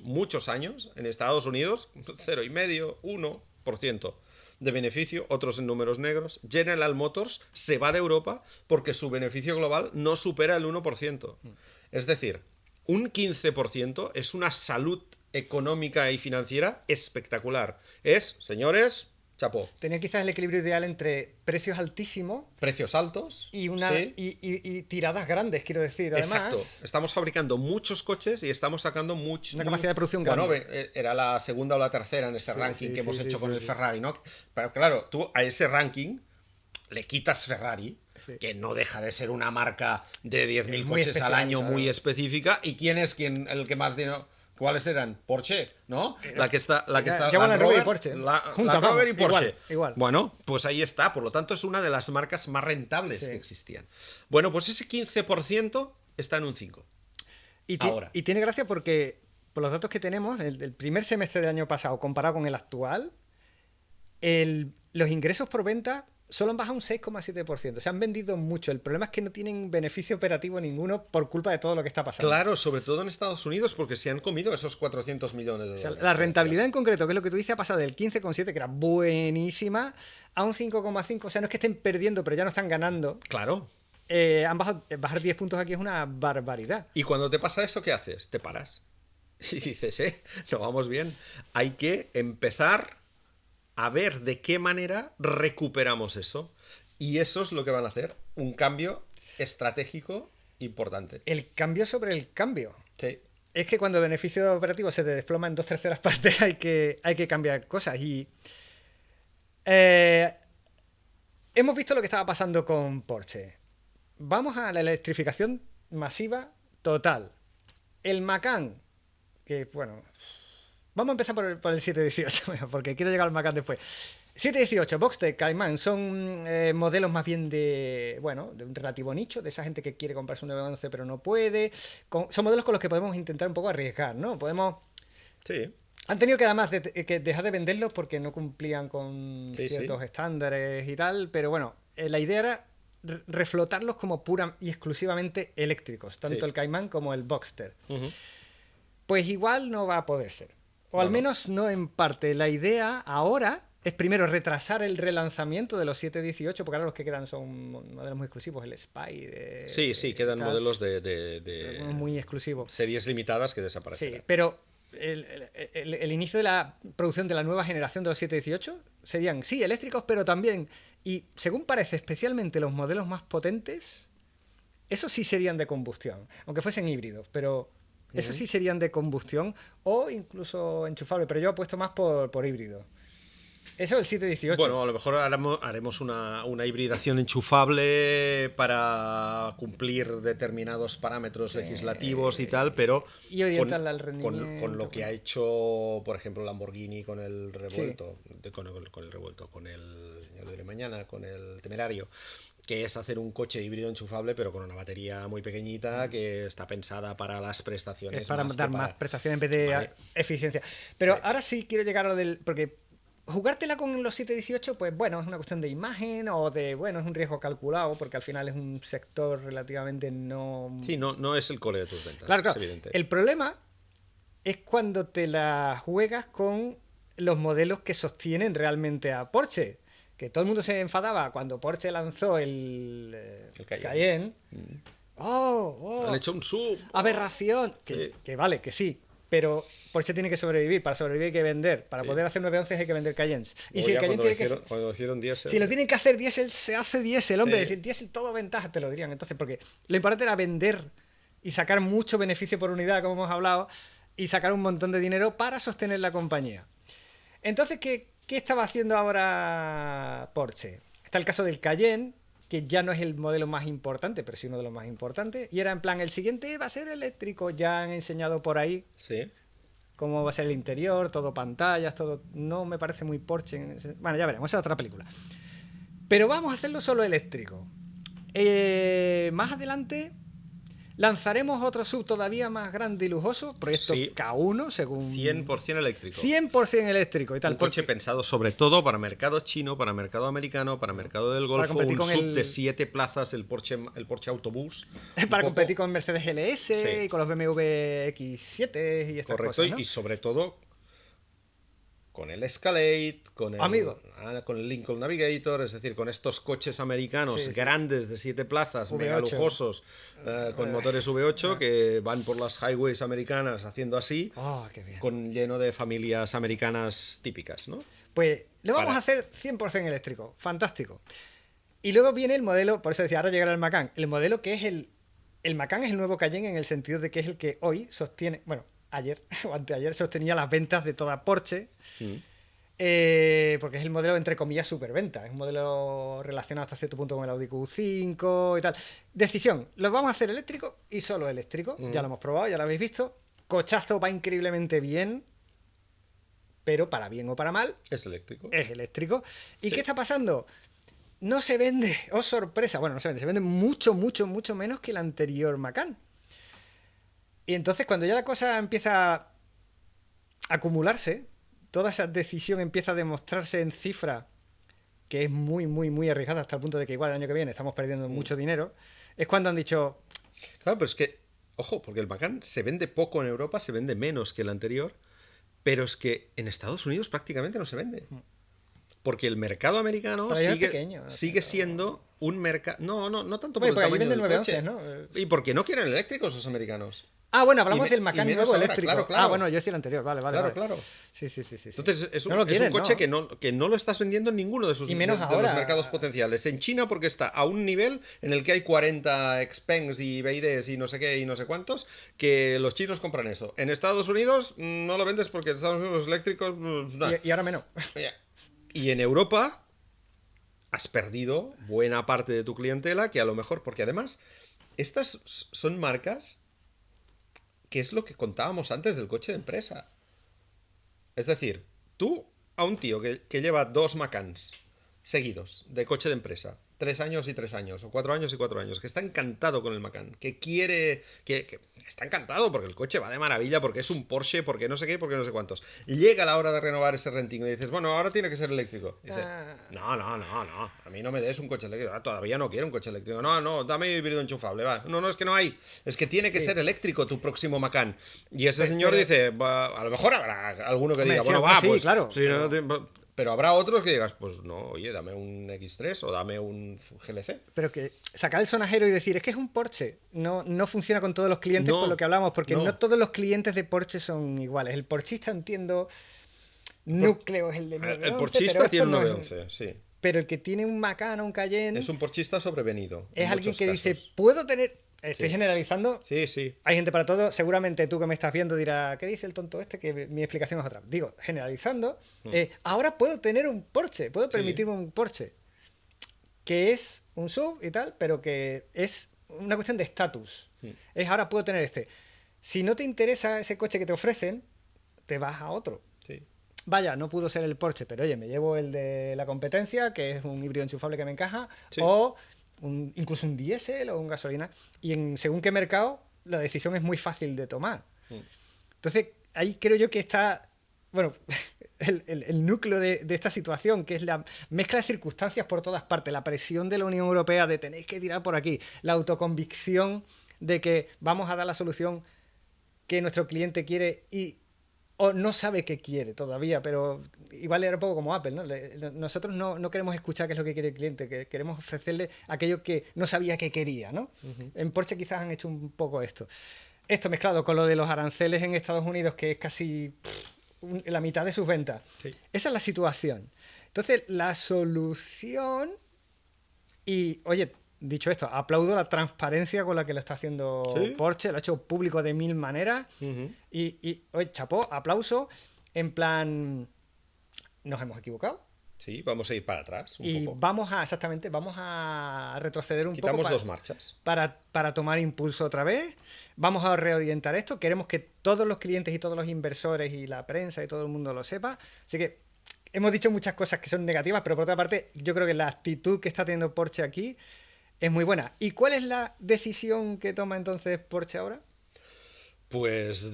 muchos años, en Estados Unidos, 0,5%, 1% de beneficio, otros en números negros. General Motors se va de Europa porque su beneficio global no supera el 1%. Es decir, un 15% es una salud económica y financiera espectacular. Es, señores, chapó. Tenía quizás el equilibrio ideal entre precios altísimos Precios altos. y y tiradas grandes, quiero decir. Además, exacto. Estamos fabricando muchos coches y estamos sacando una capacidad de producción Bueno, grande. era la segunda o la tercera en ese ranking que hemos hecho con el Ferrari, ¿no? Pero claro, tú a ese ranking le quitas Ferrari, que no deja de ser una marca de 10.000 coches especial, al año, ¿sabes? muy específica. ¿Y quién es el que más dinero? ¿Cuáles eran? Porsche, ¿no? La que está Jaguar Land Rover y Porsche. Land Rover y Porsche. Igual. Bueno, pues ahí está. Por lo tanto, es una de las marcas más rentables que existían. Bueno, pues ese 15% está en un 5%. Ahora. Y tiene gracia porque, por los datos que tenemos, el primer semestre del año pasado comparado con el actual, los ingresos por venta solo han bajado un 6,7%. Se han vendido mucho. El problema es que no tienen beneficio operativo ninguno por culpa de todo lo que está pasando. Claro, sobre todo en Estados Unidos, porque se han comido esos 400 millones de dólares. La rentabilidad en concreto, que es lo que tú dices, ha pasado del 15,7, que era buenísima, a un 5,5. O sea, no es que estén perdiendo, pero ya no están ganando. Claro. Bajar 10 puntos aquí es una barbaridad. Y cuando te pasa eso, ¿qué haces? Te paras. Y dices, no vamos bien. Hay que empezar a ver de qué manera recuperamos eso. Y eso es lo que van a hacer. Un cambio estratégico importante. El cambio sobre el cambio. Sí. Es que cuando el beneficio operativo se te desploma en 2/3 partes hay que cambiar cosas. Y hemos visto lo que estaba pasando con Porsche. Vamos a la electrificación masiva total. El Macan, que bueno... Vamos a empezar por el 718, porque quiero llegar al Macan después. 718, Boxster, Cayman, son modelos más bien de un relativo nicho, de esa gente que quiere comprarse un 911 pero no puede. Son modelos con los que podemos intentar un poco arriesgar, ¿no? Sí. Han tenido que además que dejar de venderlos porque no cumplían con ciertos estándares y tal, pero bueno, la idea era reflotarlos como pura y exclusivamente eléctricos, tanto el Cayman como el Boxster. Pues igual no va a poder ser. O al menos no en parte. La idea ahora es primero retrasar el relanzamiento de los 718, porque ahora los que quedan son modelos muy exclusivos, el Spy. Quedan modelos de muy exclusivos. Series limitadas que desaparecerán. Sí, pero el inicio de la producción de la nueva generación de los 718 serían, sí, eléctricos, pero también, y según parece, especialmente los modelos más potentes, esos sí serían de combustión, aunque fuesen híbridos, pero... Eso sí serían de combustión o incluso enchufable, pero yo apuesto más por híbrido. Eso es el 718. Bueno, a lo mejor haremos una hibridación enchufable para cumplir determinados parámetros legislativos y tal, pero y orientarla al rendimiento. Con lo que ha hecho, por ejemplo, Lamborghini con el revuelto, con el de mañana, con el Temerario, que es hacer un coche híbrido enchufable pero con una batería muy pequeñita que está pensada para las prestaciones. Es para dar más prestaciones en vez de eficiencia. Pero ahora sí quiero llegar a lo del... Porque jugártela con los 718, pues bueno, es una cuestión de imagen o de, bueno, es un riesgo calculado porque al final es un sector relativamente no... Sí, no es el core de tus ventas, claro. Es evidente. El problema es cuando te la juegas con los modelos que sostienen realmente a Porsche. Que todo el mundo se enfadaba cuando Porsche lanzó el Cayenne. Han hecho un sub. Aberración. Que vale, que sí. Pero Porsche tiene que sobrevivir. Para sobrevivir hay que vender. Para poder hacer 911 hay que vender Cayennes. Y si el Cayenne tiene que... Cuando hicieron diésel... Si lo tienen que hacer diésel, se hace diésel, hombre. Si el diésel todo ventaja, te lo dirían. Entonces, porque lo importante era vender y sacar mucho beneficio por unidad, como hemos hablado, y sacar un montón de dinero para sostener la compañía. Entonces, ¿qué estaba haciendo ahora Porsche? Está el caso del Cayenne, que ya no es el modelo más importante, pero sí uno de los más importantes. Y era en plan, el siguiente va a ser eléctrico. Ya han enseñado por ahí Sí. cómo va a ser el interior, todo pantallas, todo... No me parece muy Porsche. Bueno, ya veremos, esa es otra película. Pero vamos a hacerlo solo eléctrico. Más adelante lanzaremos otro sub todavía más grande y lujoso, proyecto Sí. K1, según... 100% eléctrico. 100% eléctrico y tal. Un coche pensado sobre todo para mercado chino, para mercado americano, para mercado del Golfo, competir un con sub el- de 7 plazas, el Porsche Autobús. un Para poco- competir con Mercedes LS Sí. y con los BMW X7 y estas Correcto, cosas, ¿no? y sobre todo con el Escalade, Amigo. con el Lincoln Navigator, es decir, con estos coches americanos Sí, sí. grandes de 7 plazas, mega V8. lujosos, con motores V8 que van por las highways americanas haciendo así, Oh, qué bien. lleno de familias americanas típicas, ¿no? Pues lo vamos Para- a hacer 100% eléctrico. Fantástico. Y luego viene el modelo, por eso decía, ahora llegará el Macan. El modelo que es el Macan es el nuevo Cayenne en el sentido de que es el que hoy sostiene, bueno, ayer o anteayer sostenía las ventas de toda Porsche. Mm. Porque es el modelo, entre comillas, superventa. Es un modelo relacionado hasta cierto punto con el Audi Q5 y tal. Decisión, lo vamos a hacer eléctrico y solo eléctrico. Ya lo hemos probado, ya lo habéis visto. Cochazo va increíblemente bien, pero para bien o para mal, Es eléctrico. es eléctrico. ¿Y Sí. qué está pasando? No se vende, oh sorpresa, bueno, no se vende mucho, mucho, mucho menos que el anterior Macan. Y entonces cuando ya la cosa empieza a acumularse, toda esa decisión empieza a demostrarse en cifra que es muy, muy, muy arriesgada hasta el punto de que igual el año que viene estamos perdiendo mucho dinero, es cuando han dicho, Claro, pero es que, ojo, porque el Macan se vende poco en Europa, se vende menos que el anterior, pero es que en Estados Unidos prácticamente no se vende. Porque el mercado americano Pero ahí es sigue, pequeño, sigue pero- siendo un mercado... No tanto por Bueno, el porque ahí tamaño venden del 911, coche. ¿no? Y porque no quieren eléctricos los americanos. Ah, bueno, hablamos Y del y Macan menos nuevo ahora, eléctrico. claro, claro. Ah, bueno, yo decía el anterior, vale, vale. Claro, vale. claro. Sí, sí, sí, sí. Entonces es un, No lo es un quieren, coche ¿no? que no lo estás vendiendo en ninguno de sus Y menos de los ahora. mercados potenciales. En China porque está a un nivel en el que hay 40 Xpengs y BYDs y no sé qué y no sé cuántos, que los chinos compran eso. En Estados Unidos no lo vendes porque en Estados Unidos los eléctricos... nah. Y ahora menos. Y en Europa has perdido buena parte de tu clientela que a lo mejor, porque además estas son marcas que es lo que contábamos antes del coche de empresa. Es decir, tú a un tío que lleva 2 Macans seguidos de coche de empresa, 3 años y 3 años, o 4 años y 4 años, que está encantado con el Macan, que quiere, que está encantado porque el coche va de maravilla, porque es un Porsche, porque no sé qué, porque no sé cuántos. Llega la hora de renovar ese renting y dices, bueno, ahora tiene que ser eléctrico. Y dice, no, a mí no me des un coche eléctrico. Ah, todavía no quiero un coche eléctrico. No, dame híbrido enchufable, va. No, es que no hay. Es que tiene que Sí. ser eléctrico tu próximo Macan. Y ese Pero- señor dice, "Va, a lo mejor habrá alguno que Hombre, diga, sí, bueno, no, va, sí, pues claro, sí, pero habrá otros que digas, pues no, oye, dame un X3 o dame un GLC. Pero que sacar el sonajero y decir, es que es un Porsche, no funciona con todos los clientes No, por lo que hablamos, porque no. no todos los clientes de Porsche son iguales. El porchista, entiendo, núcleo es el de El 911, porchista pero tiene un esto no 911, sí. Pero el que tiene un Macan o un Cayenne Es un porchista sobrevenido. es en alguien muchos que dice, casos. puedo tener... Estoy Sí. generalizando, Sí, sí. hay gente para todo. Seguramente tú que me estás viendo dirá, ¿qué dice el tonto este? Que mi explicación es otra. Digo, generalizando, ahora puedo tener un Porsche, puedo permitirme un Porsche, que es un sub y tal, pero que es una cuestión de estatus. Es ahora puedo tener este. Si no te interesa ese coche que te ofrecen, te vas a otro. Sí. Vaya, no pudo ser el Porsche, pero oye, me llevo el de la competencia, que es un híbrido enchufable que me encaja, Sí. o incluso un diésel o un gasolina. Y en según qué mercado, la decisión es muy fácil de tomar. Entonces, ahí creo yo que está, bueno, el núcleo de esta situación, que es la mezcla de circunstancias por todas partes, la presión de la Unión Europea de tenéis que tirar por aquí, la autoconvicción de que vamos a dar la solución que nuestro cliente quiere o no sabe qué quiere todavía, pero igual era un poco como Apple, ¿no? Nosotros no queremos escuchar qué es lo que quiere el cliente, que queremos ofrecerle aquello que no sabía que quería, ¿no? En Porsche quizás han hecho un poco esto. Esto mezclado con lo de los aranceles en Estados Unidos, que es casi la mitad de sus ventas. Sí. Esa es la situación. Entonces, la solución... Y, oye, dicho esto, aplaudo la transparencia con la que lo está haciendo Sí. Porsche, lo ha hecho público de 1000 maneras. Y oye, chapó, aplauso, en plan, nos hemos equivocado. Sí, vamos a ir para atrás un Y poco. vamos a retroceder un Quitamos poco dos marchas. para tomar impulso otra vez. Vamos a reorientar esto. Queremos que todos los clientes y todos los inversores y la prensa y todo el mundo lo sepa. Así que hemos dicho muchas cosas que son negativas, pero por otra parte, yo creo que la actitud que está teniendo Porsche aquí es muy buena. ¿Y cuál es la decisión que toma entonces Porsche ahora? Pues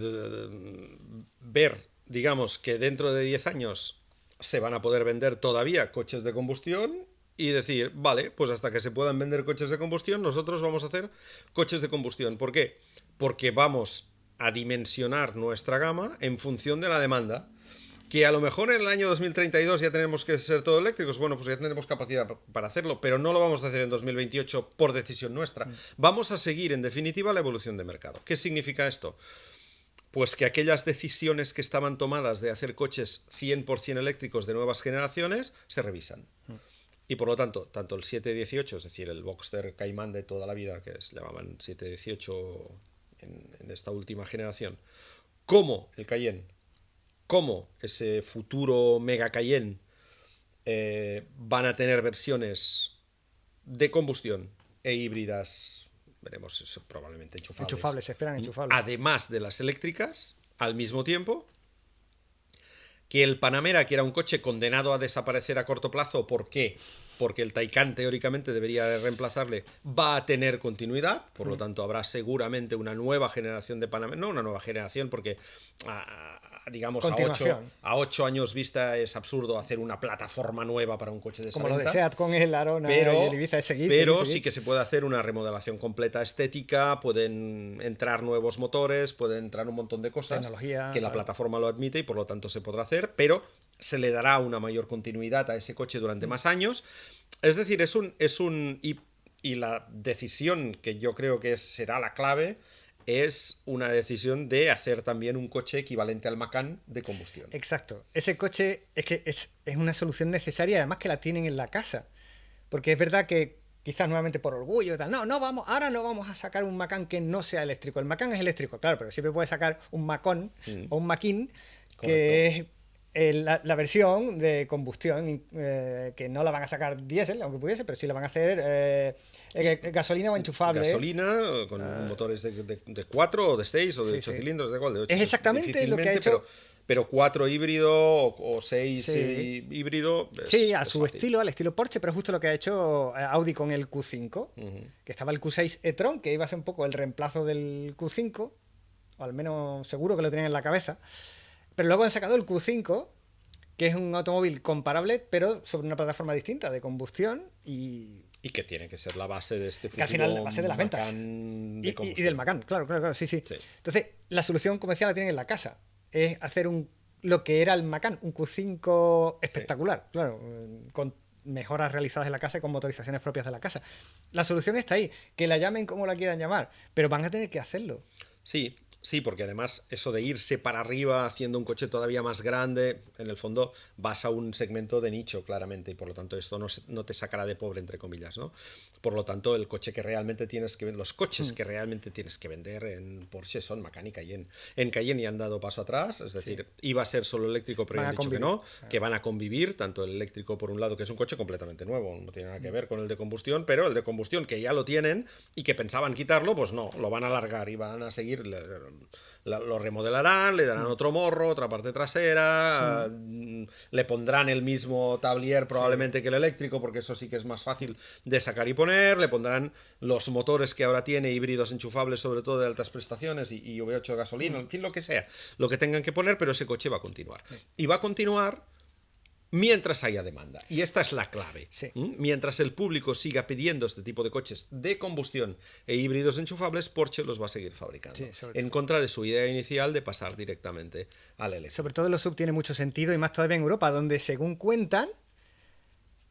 ver, digamos, que dentro de 10 años se van a poder vender todavía coches de combustión y decir, vale, pues hasta que se puedan vender coches de combustión, nosotros vamos a hacer coches de combustión. ¿Por qué? Porque vamos a dimensionar nuestra gama en función de la demanda. Que a lo mejor en el año 2032 ya tenemos que ser todo eléctricos, bueno, pues ya tendremos capacidad para hacerlo, pero no lo vamos a hacer en 2028 por decisión nuestra. Vamos a seguir, en definitiva, la evolución de mercado. ¿Qué significa esto? Pues que aquellas decisiones que estaban tomadas de hacer coches 100% eléctricos de nuevas generaciones se revisan. Y por lo tanto, tanto el 718, es decir, el Boxster Cayman de toda la vida, que se llamaban 718 en esta última generación, como el Cayenne, como ese futuro Mega Cayenne, van a tener versiones de combustión e híbridas, veremos eso, probablemente enchufables. Enchufables, se esperan enchufables. Además de las eléctricas, al mismo tiempo, que el Panamera, que era un coche condenado a desaparecer a corto plazo, ¿por qué? Porque el Taycan teóricamente debería reemplazarle, va a tener continuidad, por lo tanto habrá seguramente una nueva generación de Panamera, no una nueva generación porque digamos a 8 años vista es absurdo hacer una plataforma nueva para un coche de esa Como lo de venta, SEAT con el Arona y el Ibiza, es seguir, pero seguir. sí que se puede hacer una remodelación completa estética, pueden entrar nuevos motores, pueden entrar un montón de cosas Tecnología, que la plataforma lo admite y por lo tanto se podrá hacer, pero se le dará una mayor continuidad a ese coche durante más años. Es decir, y la decisión que yo creo que será la clave es una decisión de hacer también un coche equivalente al Macan de combustión. Exacto. Ese coche es que es una solución necesaria, además que la tienen en la casa. Porque es verdad que quizás nuevamente por orgullo y tal, ahora no vamos a sacar un Macan que no sea eléctrico. El Macan es eléctrico, claro, pero siempre puedes sacar un Macon o un Maquin, que es la versión de combustión, que no la van a sacar diésel, aunque pudiese, pero sí la van a hacer gasolina o enchufable. Gasolina con motores de 4 o de 6 o de 8 cilindros, de igual, de 8. Es exactamente lo que ha hecho. Pero 4 híbrido o 6 híbrido. A su estilo, al estilo Porsche, pero justo lo que ha hecho Audi con el Q5, que estaba el Q6 e-tron, que iba a ser un poco el reemplazo del Q5, o al menos seguro que lo tenían en la cabeza. Pero luego han sacado el Q5, que es un automóvil comparable, pero sobre una plataforma distinta de combustión y que tiene que ser la base de este futuro. Que al final la base de las ventas. Y del Macan, claro, sí. Entonces, la solución comercial la tienen en la casa. Es hacer lo que era el Macan, un Q5 espectacular, claro, con mejoras realizadas en la casa y con motorizaciones propias de la casa. La solución está ahí, que la llamen como la quieran llamar, pero van a tener que hacerlo. Sí, porque además eso de irse para arriba haciendo un coche todavía más grande, en el fondo vas a un segmento de nicho claramente y por lo tanto esto no te sacará de pobre entre comillas, ¿no? Por lo tanto el coche que realmente tienes que vender, los coches que realmente tienes que vender en Porsche son Macan y Cayenne. En Cayenne ya han dado paso atrás, es decir, iba a ser solo eléctrico pero ya han dicho que no, que van a convivir, tanto el eléctrico por un lado, que es un coche completamente nuevo, no tiene nada que ver con el de combustión, pero el de combustión que ya lo tienen y que pensaban quitarlo, pues no, lo van a alargar y van a seguir. Lo remodelarán, le darán otro morro, otra parte trasera, le pondrán el mismo tablier probablemente que el eléctrico, porque eso sí que es más fácil de sacar y poner, le pondrán los motores que ahora tiene, híbridos enchufables sobre todo de altas prestaciones y V8 de gasolina, en fin, lo que sea, lo que tengan que poner, pero ese coche va a continuar. Y va a continuar mientras haya demanda. Y esta es la clave. Mientras el público siga pidiendo este tipo de coches de combustión e híbridos enchufables, Porsche los va a seguir fabricando. En contra de su idea inicial de pasar directamente al eléctrico. Sobre todo en los sub tiene mucho sentido, y más todavía en Europa, donde según cuentan,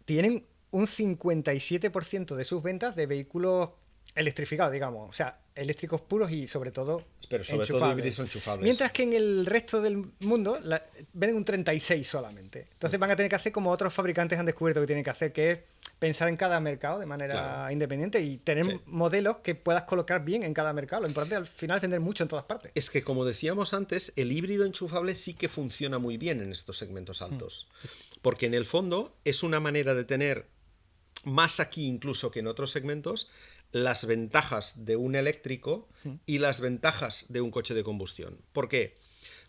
tienen un 57% de sus ventas de vehículos electrificados, digamos. O sea, eléctricos puros y sobre todo pero sobre todo híbridos enchufables. Mientras que en el resto del mundo venden un 36 solamente. Entonces van a tener que hacer como otros fabricantes han descubierto que tienen que hacer, que es pensar en cada mercado de manera independiente y tener modelos que puedas colocar bien en cada mercado. Lo importante al final es vender mucho en todas partes. Es que, como decíamos antes, el híbrido enchufable sí que funciona muy bien en estos segmentos altos. porque en el fondo es una manera de tener, más aquí incluso que en otros segmentos, las ventajas de un eléctrico y las ventajas de un coche de combustión. ¿Por qué?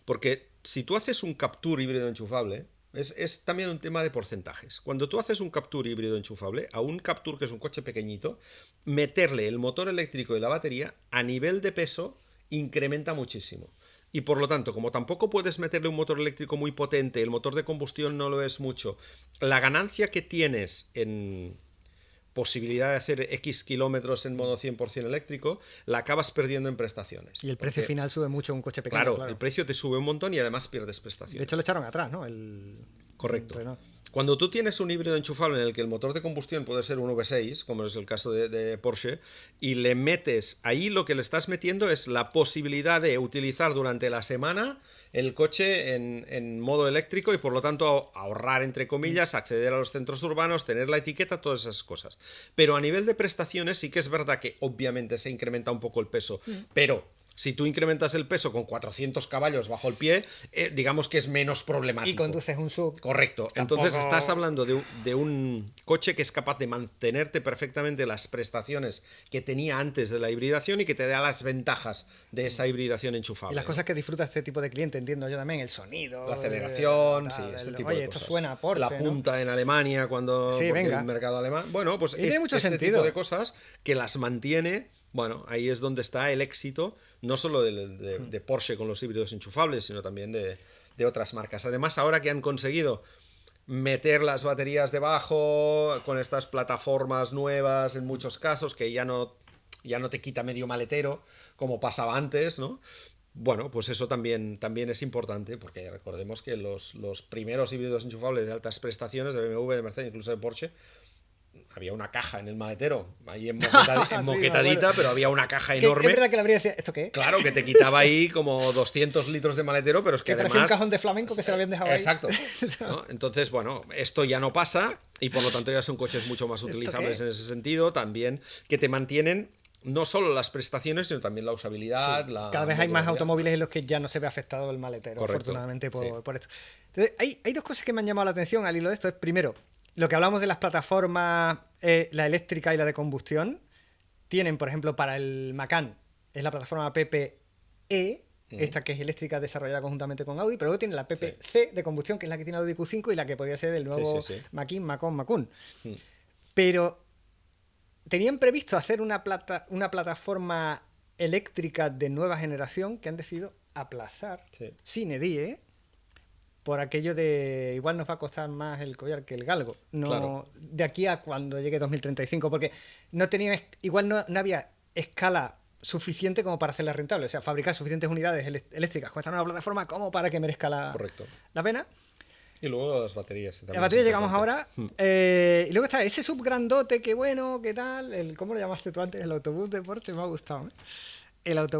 Porque si tú haces un Captur híbrido enchufable, es también un tema de porcentajes. Cuando tú haces un Captur híbrido enchufable, a un Captur que es un coche pequeñito, meterle el motor eléctrico y la batería a nivel de peso incrementa muchísimo. Y por lo tanto, como tampoco puedes meterle un motor eléctrico muy potente, el motor de combustión no lo es mucho, la ganancia que tienes en posibilidad de hacer X kilómetros en modo 100% eléctrico, la acabas perdiendo en prestaciones. Y el precio Porque, final sube mucho en un coche pequeño. claro, el precio te sube un montón y además pierdes prestaciones. De hecho, lo echaron atrás, ¿no? Correcto. Renault. Cuando tú tienes un híbrido enchufable en el que el motor de combustión puede ser un V6, como es el caso de Porsche, y le metes, ahí lo que le estás metiendo es la posibilidad de utilizar durante la semana el coche en modo eléctrico y por lo tanto ahorrar, entre comillas, acceder a los centros urbanos, tener la etiqueta, todas esas cosas. Pero a nivel de prestaciones sí que es verdad que obviamente se incrementa un poco el peso, pero si tú incrementas el peso con 400 caballos bajo el pie, digamos que es menos problemático. Y conduces un sub. Correcto. Tampoco... Entonces estás hablando de un coche que es capaz de mantenerte perfectamente las prestaciones que tenía antes de la hibridación y que te da las ventajas de esa hibridación enchufable. Y las cosas que disfruta este tipo de cliente, entiendo yo también, el sonido, la aceleración, tal, sí, este tipo oye, de esto cosas. suena a Porsche, la punta, ¿no? En Alemania, cuando sí, venga. el mercado alemán. Bueno, pues tiene mucho este sentido. tipo de cosas que las mantiene. Bueno, ahí es donde está el éxito, no solo de Porsche con los híbridos enchufables, sino también de otras marcas. Además, ahora que han conseguido meter las baterías debajo con estas plataformas nuevas en muchos casos, que ya no te quita medio maletero, como pasaba antes, ¿no? Bueno, pues eso también es importante, porque recordemos que los primeros híbridos enchufables de altas prestaciones de BMW, de Mercedes, incluso de Porsche, había una caja en el maletero, ahí moquetadita, pero había una caja enorme. Es verdad que la habría decía, ¿esto qué? Claro, que te quitaba ahí como 200 litros de maletero, pero es que además... parecía un cajón de flamenco que se lo habían dejado Exacto. ahí. ¿No? Entonces, bueno, esto ya no pasa y por lo tanto ya son coches mucho más utilizables en ese sentido, también que te mantienen no solo las prestaciones, sino también la usabilidad. Sí. La cada vez hay más automóviles en los que ya no se ve afectado el maletero, correcto, afortunadamente por esto. Entonces, hay dos cosas que me han llamado la atención al hilo de esto. Es, primero, lo que hablamos de las plataformas, la eléctrica y la de combustión, tienen, por ejemplo, para el Macan, es la plataforma PPE, esta que es eléctrica desarrollada conjuntamente con Audi, pero luego tiene la PPC de combustión, que es la que tiene Audi Q5 y la que podría ser el nuevo Macun. Pero tenían previsto hacer una plataforma eléctrica de nueva generación que han decidido aplazar sine die, por aquello de igual nos va a costar más el collar que el galgo. No, claro. De aquí a cuando llegue 2035, porque no tenía, igual no había escala suficiente como para hacerla rentable. O sea, fabricar suficientes unidades eléctricas con esta nueva plataforma como para que merezca la pena. Y luego las baterías. Las baterías llegamos ahora. Y luego está ese subgrandote, que bueno, qué tal. ¿Cómo lo llamaste tú antes? El autobús de Porsche, me ha gustado.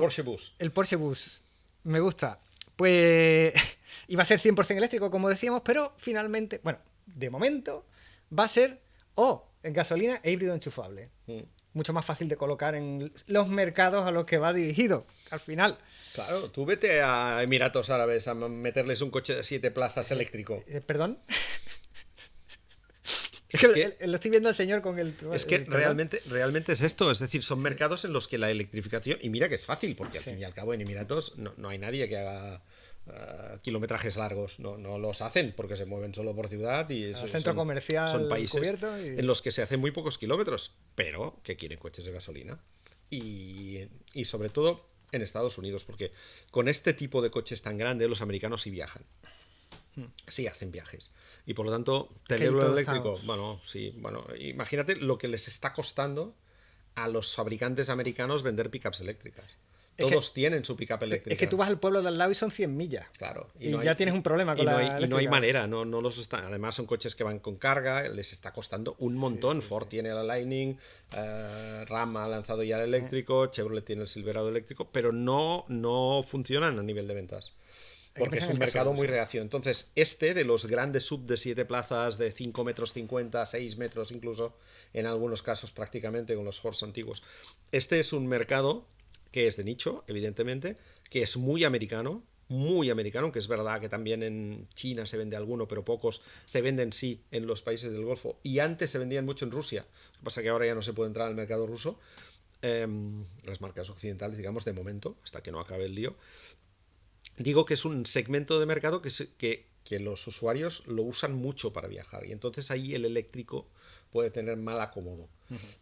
Porsche Bus. El Porsche Bus. Me gusta. Pues iba a ser 100% eléctrico, como decíamos, pero finalmente, bueno, de momento, va a ser en gasolina e híbrido enchufable. Mucho más fácil de colocar en los mercados a los que va dirigido, al final. Claro, tú vete a Emiratos Árabes a meterles un coche de 7 plazas eléctrico. ¿Perdón? Es que lo estoy viendo al señor con el... Es que realmente es esto. Es decir, son mercados en los que la electrificación... Y mira que es fácil, porque al fin y al cabo en Emiratos no hay nadie que haga kilometrajes largos. No los hacen, porque se mueven solo por ciudad y centro comercial son países cubierto en los que se hacen muy pocos kilómetros, pero que quieren coches de gasolina. Y sobre todo en Estados Unidos, porque con este tipo de coches tan grandes los americanos sí viajan. Sí hacen viajes. Y por lo tanto, tenerlo eléctrico, imagínate lo que les está costando a los fabricantes americanos vender pickups eléctricas. Todos tienen su pickup eléctrica. Es que tú vas al pueblo de al lado y son 100 millas. Claro. Y ya tienes un problema con la eléctrica. Y no hay manera, no los están. Además son coches que van con carga, les está costando un montón. Ford tiene la Lightning, Ram ha lanzado ya el eléctrico, Chevrolet tiene el Silverado eléctrico, pero no funcionan a nivel de ventas. Porque es un mercado muy reacio. Entonces, de los grandes sub de 7 plazas, de 5 metros 50, 6 metros incluso, en algunos casos prácticamente con los Horse antiguos, es un mercado que es de nicho, evidentemente, que es muy americano, muy americano, aunque es verdad que también en China se vende alguno, pero pocos se venden sí en los países del Golfo, y antes se vendían mucho en Rusia. Lo que pasa es que ahora ya no se puede entrar al mercado ruso, las marcas occidentales, digamos, de momento, hasta que no acabe el lío. Digo que es un segmento de mercado que los usuarios lo usan mucho para viajar, y entonces ahí el eléctrico puede tener mal acomodo.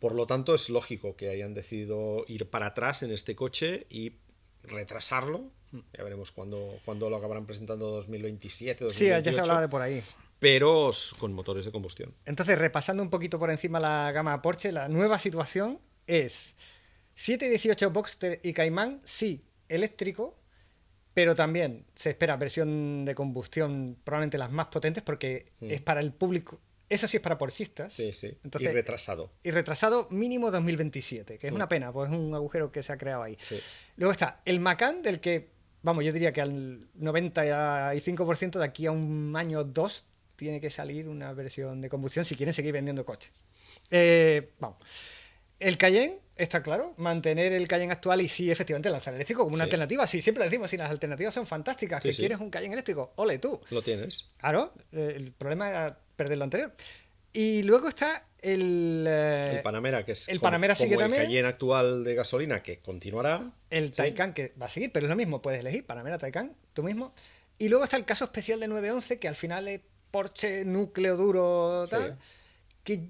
Por lo tanto, es lógico que hayan decidido ir para atrás en este coche y retrasarlo. Ya veremos cuándo lo acabarán presentando, 2027, 2028. Sí, ya se hablaba de por ahí. Pero con motores de combustión. Entonces, repasando un poquito por encima la gama Porsche, la nueva situación es 718 Boxster y Cayman, sí, eléctrico, pero también se espera versión de combustión, probablemente las más potentes, porque es para el público. Eso sí es para porchistas. Sí, sí. Entonces, y retrasado. Y retrasado mínimo 2027, que es una pena, pues es un agujero que se ha creado ahí. Sí. Luego está el Macan, del que, vamos, yo diría que al 95% de aquí a un año o dos tiene que salir una versión de combustión si quieren seguir vendiendo coches. Vamos. El Cayenne, está claro, mantener el Cayenne actual y sí, efectivamente, lanzar eléctrico como una alternativa. Sí, siempre decimos, si las alternativas son fantásticas, que quieres un Cayenne eléctrico, ole tú. Lo tienes. Claro, el problema era perder lo anterior. Y luego está el Panamera, que es el Panamera sigue como el también. Cayenne actual de gasolina, que continuará. El Taycan, que va a seguir, pero es lo mismo, puedes elegir Panamera, Taycan, tú mismo. Y luego está el caso especial de 911, que al final es Porsche núcleo duro, tal, que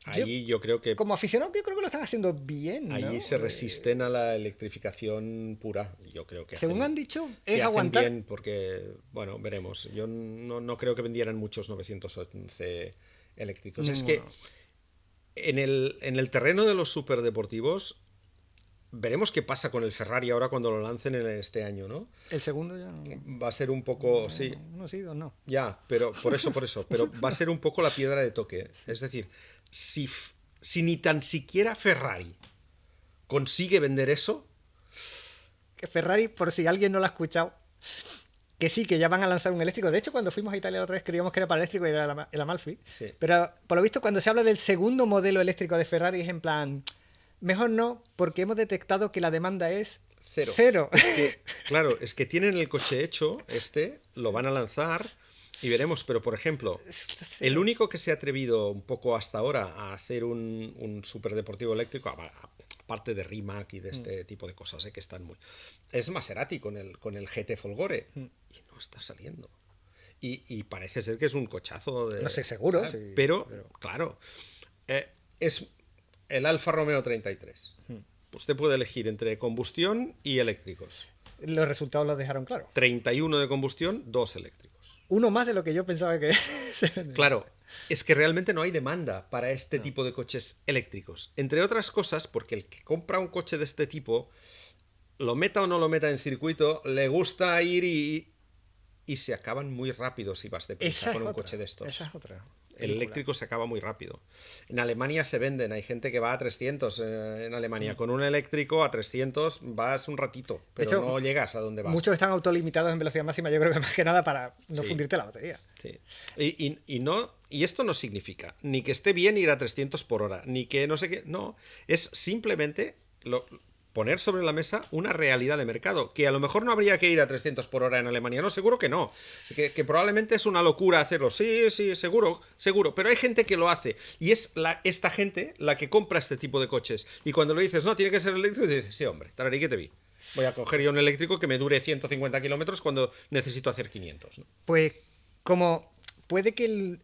ahí yo creo que como aficionado yo creo que lo están haciendo bien, ¿no? Ahí se resisten a la electrificación pura. Yo creo que según han dicho, es es aguantar bien, porque, bueno, veremos. Yo no creo que vendieran muchos 911 eléctricos. Es que en el terreno de los superdeportivos veremos qué pasa con el Ferrari ahora cuando lo lancen en este año, ¿no? El segundo ya va a ser un poco, sí. No, sí, no. Ya, pero por eso. Pero va a ser un poco la piedra de toque. Sí. Es decir, si ni tan siquiera Ferrari consigue vender eso. Que Ferrari, por si alguien no lo ha escuchado, que sí, que ya van a lanzar un eléctrico. De hecho, cuando fuimos a Italia la otra vez creíamos que era para eléctrico y era el Amalfi. Sí. Pero por lo visto, cuando se habla del segundo modelo eléctrico de Ferrari, es en plan, mejor no, porque hemos detectado que la demanda es cero. Es que, claro, es que tienen el coche hecho, lo van a lanzar y veremos. Pero, por ejemplo, el único que se ha atrevido un poco hasta ahora a hacer un superdeportivo eléctrico, aparte de Rimac y de este tipo de cosas, que están muy... es Maserati con el GT Folgore. Y no está saliendo. Y parece ser que es un cochazo. No sé, seguro. ¿sabes? Sí, pero, claro, es el Alfa Romeo 33. Usted puede elegir entre combustión y eléctricos. Los resultados los dejaron claros. 31 de combustión, 2 eléctricos. Uno más de lo que yo pensaba que... Claro, es que realmente no hay demanda para este tipo de coches eléctricos. Entre otras cosas, porque el que compra un coche de este tipo, lo meta o no lo meta en circuito, le gusta ir y se acaban muy rápido si vas deprisa con un coche de estos. Esa es otra. El eléctrico se acaba muy rápido. En Alemania se venden, hay gente que va a 300 en Alemania. Con un eléctrico a 300 vas un ratito, pero hecho, no llegas a donde vas. Muchos están autolimitados en velocidad máxima, yo creo que más que nada para no fundirte la batería. Sí. Y esto no significa ni que esté bien ir a 300 por hora, ni que no sé qué. No, es simplemente poner sobre la mesa una realidad de mercado, que a lo mejor no habría que ir a 300 por hora en Alemania, no, seguro que no, que probablemente es una locura hacerlo, sí, seguro, pero hay gente que lo hace, y es esta gente la que compra este tipo de coches, y cuando le dices, no, tiene que ser eléctrico, dices, sí, hombre, tararí que te vi, voy a coger yo un eléctrico que me dure 150 kilómetros cuando necesito hacer 500, ¿no? Pues como puede que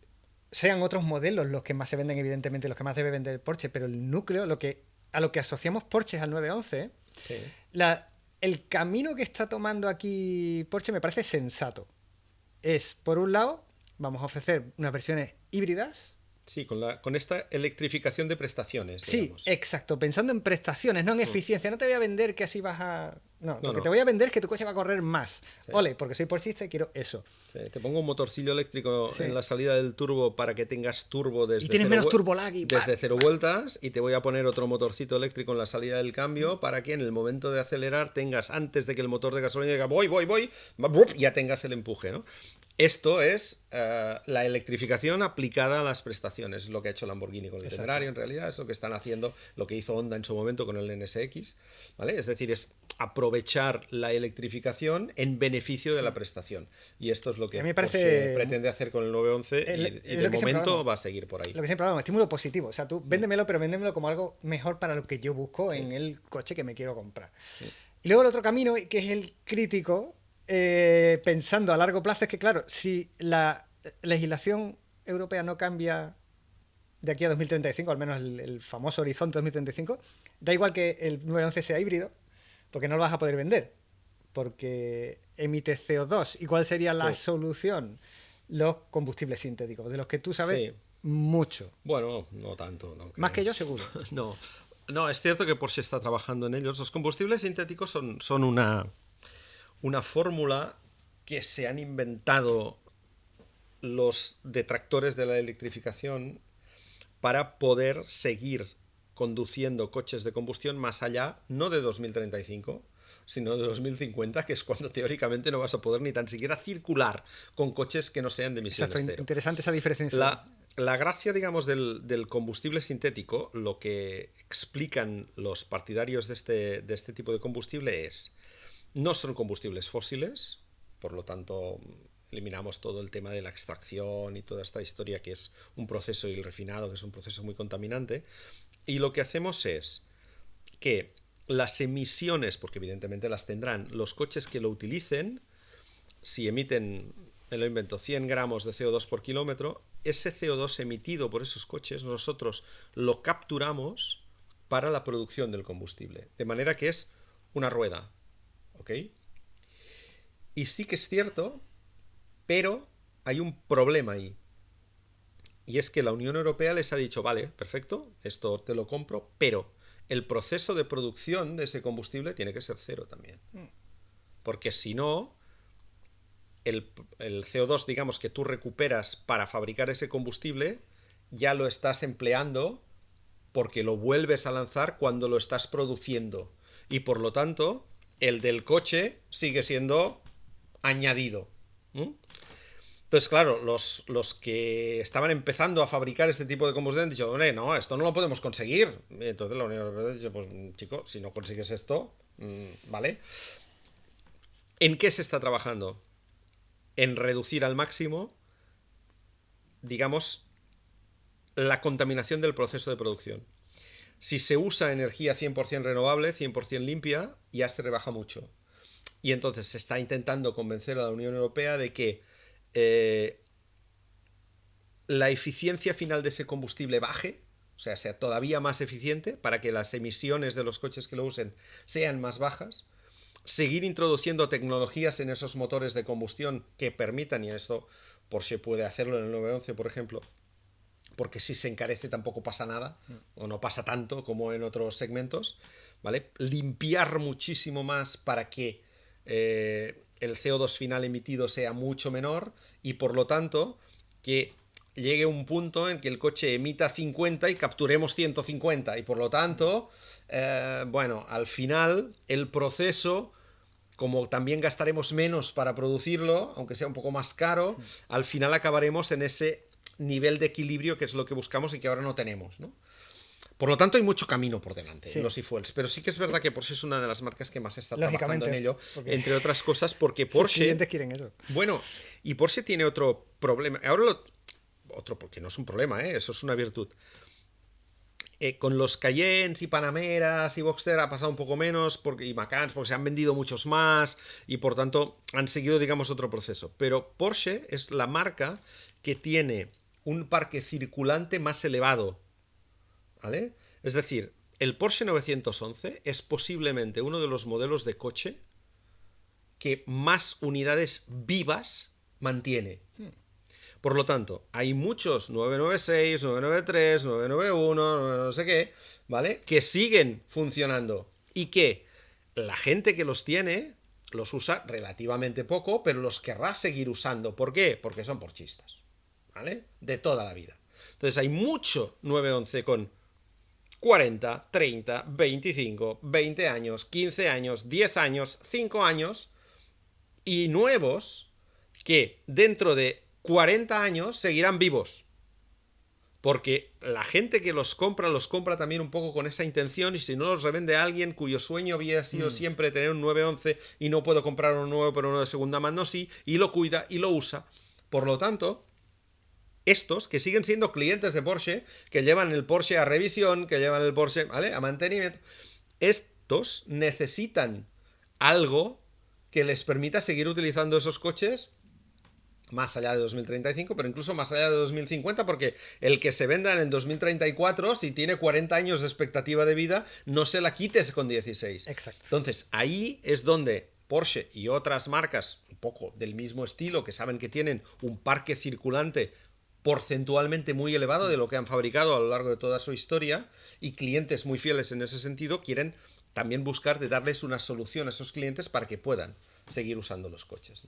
sean otros modelos los que más se venden, evidentemente, los que más debe vender Porsche, pero el núcleo, a lo que asociamos Porsche al 911, sí. El camino que está tomando aquí Porsche me parece sensato. Es, por un lado, vamos a ofrecer unas versiones híbridas. Sí, con esta electrificación de prestaciones. Digamos. Sí, exacto, pensando en prestaciones, no en eficiencia. No te voy a vender que así vas a... No, lo que te voy a vender es que tu coche va a correr más. Sí. Ole, porque soy porchista y quiero eso. Sí, te pongo un motorcillo eléctrico en la salida del turbo para que tengas turbo desde... Y tienes menos turbo lag. Desde 0 vueltas, y te voy a poner otro motorcito eléctrico en la salida del cambio para que en el momento de acelerar tengas, antes de que el motor de gasolina diga voy, ya tengas el empuje, ¿no? Esto es la electrificación aplicada a las prestaciones, es lo que ha hecho Lamborghini con el Exacto. Temerario, en realidad es lo que están haciendo, lo que hizo Honda en su momento con el NSX, ¿vale? Es decir, es aprovechar la electrificación en beneficio de la prestación. Y esto es lo Y a que mí me Porsche parece pretende hacer con el 911 y es de lo que siempre momento hablamos. va a seguir por ahí. Lo que siempre hablamos, estímulo positivo. O sea, tú véndemelo, pero véndemelo como algo mejor para lo que yo busco Sí, en el coche que me quiero comprar. sí. Y luego el otro camino, que es el crítico, pensando a largo plazo, es que, claro, si la legislación europea no cambia de aquí a 2035, al menos el famoso horizonte 2035, da igual que el 911 sea híbrido, porque no lo vas a poder vender, porque emite CO2. ¿Y cuál sería la Sí, solución? Los combustibles sintéticos, de los que tú sabes sí. mucho. Bueno, no tanto, no Más que yo, creas. seguro. No, no, es cierto que Porsche está trabajando en ellos. Los combustibles sintéticos son una fórmula que se han inventado los detractores de la electrificación para poder seguir conduciendo coches de combustión más allá, no de 2035, sino de 2050, que es cuando teóricamente no vas a poder ni tan siquiera circular con coches que no sean de Exacto, emisiones cero. interesante esa diferenciación. La gracia, digamos, del combustible sintético, lo que explican los partidarios de este tipo de combustible es, no son combustibles fósiles, por lo tanto eliminamos todo el tema de la extracción y toda esta historia que es un proceso y el refinado, que es un proceso muy contaminante, y lo que hacemos es que las emisiones, porque evidentemente las tendrán, los coches que lo utilicen, si emiten, me lo invento, 100 gramos de CO2 por kilómetro, ese CO2 emitido por esos coches nosotros lo capturamos para la producción del combustible. De manera que es una rueda. ¿Ok? Y sí que es cierto, pero hay un problema ahí. Y es que la Unión Europea les ha dicho, vale, perfecto, esto te lo compro, pero el proceso de producción de ese combustible tiene que ser cero también. Porque si no, el CO2, digamos, que tú recuperas para fabricar ese combustible, ya lo estás empleando porque lo vuelves a lanzar cuando lo estás produciendo. Y por lo tanto, el del coche sigue siendo añadido. ¿Mm? Entonces, claro, los que estaban empezando a fabricar este tipo de combustible han dicho, hombre, no, esto no lo podemos conseguir. Y entonces la Unión Europea ha dicho, pues chico, si no consigues esto, ¿vale? ¿En qué se está trabajando? En reducir al máximo, digamos, la contaminación del proceso de producción. Si se usa energía 100% renovable, 100% limpia, ya se rebaja mucho. Y entonces se está intentando convencer a la Unión Europea de que eh, la eficiencia final de ese combustible baje, o sea todavía más eficiente, para que las emisiones de los coches que lo usen sean más bajas. Seguir introduciendo tecnologías en esos motores de combustión que permitan, y esto Porsche puede hacerlo en el 911, por ejemplo, porque si se encarece tampoco pasa nada, o no pasa tanto como en otros segmentos, ¿vale? Limpiar muchísimo más para que el CO2 final emitido sea mucho menor y por lo tanto que llegue un punto en que el coche emita 50 y capturemos 150 y por lo tanto, bueno, al final el proceso como también gastaremos menos para producirlo, aunque sea un poco más caro, al final acabaremos en ese nivel de equilibrio que es lo que buscamos y que ahora no tenemos, ¿no? Por lo tanto, hay mucho camino por delante en Sí, los e-fuels, pero sí que es verdad que Porsche es una de las marcas que más está trabajando en lógicamente, ello, porque entre otras cosas porque sus Porsche, clientes quieren eso. bueno, y Porsche tiene otro problema, otro porque no es un problema, eso es una virtud. Con los Cayennes y Panameras y Boxster ha pasado un poco menos y Macans porque se han vendido muchos más y por tanto han seguido digamos otro proceso, pero Porsche es la marca que tiene un parque circulante más elevado, ¿vale? Es decir, el Porsche 911 es posiblemente uno de los modelos de coche que más unidades vivas mantiene. Por lo tanto, hay muchos 996, 993, 991, no sé qué, ¿vale? Que siguen funcionando y que la gente que los tiene los usa relativamente poco, pero los querrá seguir usando. ¿Por qué? Porque son porchistas, ¿vale? De toda la vida. Entonces hay mucho 911 con 40, 30, 25, 20 años, 15 años, 10 años, 5 años y nuevos que dentro de 40 años seguirán vivos. Porque la gente que los compra también un poco con esa intención, y si no los revende a alguien cuyo sueño había sido siempre tener un 911 y no puedo comprar uno nuevo pero uno de segunda mano sí, y lo cuida y lo usa. Por lo tanto, estos que siguen siendo clientes de Porsche, que llevan el Porsche a revisión, que llevan el Porsche, ¿vale?, a mantenimiento, estos necesitan algo que les permita seguir utilizando esos coches más allá de 2035, pero incluso más allá de 2050, porque el que se vendan en 2034, si tiene 40 años de expectativa de vida, no se la quites con 16. Exacto. Entonces, ahí es donde Porsche y otras marcas, un poco del mismo estilo, que saben que tienen un parque circulante porcentualmente muy elevado de lo que han fabricado a lo largo de toda su historia, y clientes muy fieles en ese sentido, quieren también buscar de darles una solución a esos clientes para que puedan seguir usando los coches.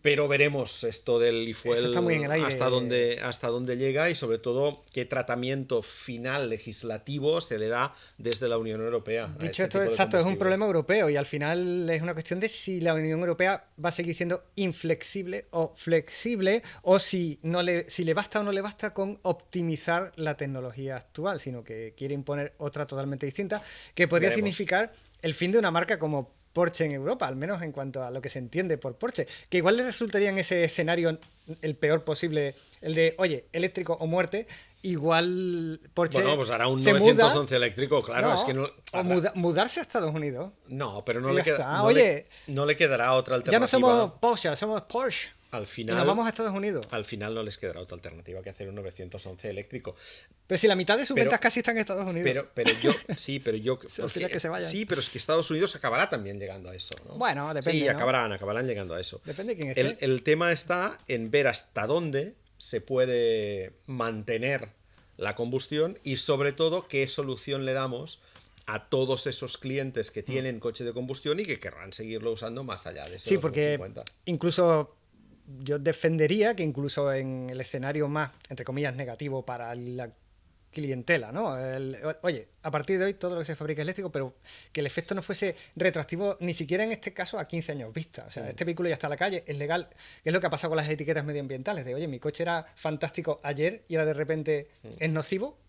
Pero veremos esto del e-fuel hasta dónde llega, y sobre todo qué tratamiento final legislativo se le da desde la Unión Europea. Dicho esto, exacto, es un problema europeo, y al final es una cuestión de si la Unión Europea va a seguir siendo inflexible o flexible, o si le basta o no le basta con optimizar la tecnología actual, sino que quiere imponer otra totalmente distinta, que podría significar el fin de una marca como Porsche en Europa, al menos en cuanto a lo que se entiende por Porsche, que igual le resultaría en ese escenario el peor posible, el de, oye, eléctrico o muerte. Igual Porsche pues hará un se 911 muda, eléctrico, claro, no, es que no... o mudarse a Estados Unidos. No, pero no, Y le, ya queda, está. no, Oye, no le quedará otra alternativa. ya no somos Porsche, somos Porsche. Al Y final, nos vamos a Estados Unidos. Al final no les quedará otra alternativa que hacer un 911 eléctrico. Pero si la mitad de sus ventas casi están en Estados Unidos. Pero yo... porque, que se vayan. Sí, pero es que Estados Unidos acabará también llegando a eso, ¿no? Bueno, depende, Sí, ¿no? acabarán llegando a eso. Depende de quién esté. El tema está en ver hasta dónde se puede mantener la combustión, y sobre todo qué solución le damos a todos esos clientes que tienen coche de combustión y que querrán seguirlo usando más allá de eso. Sí, porque 50. Incluso yo defendería que incluso en el escenario más, entre comillas, negativo para la clientela, ¿no? Oye, a partir de hoy todo lo que se fabrica es eléctrico, pero que el efecto no fuese retroactivo ni siquiera en este caso a 15 años vista. O sea, este vehículo ya está a la calle, es legal, que es lo que ha pasado con las etiquetas medioambientales, de, oye, mi coche era fantástico ayer y ahora de repente es nocivo.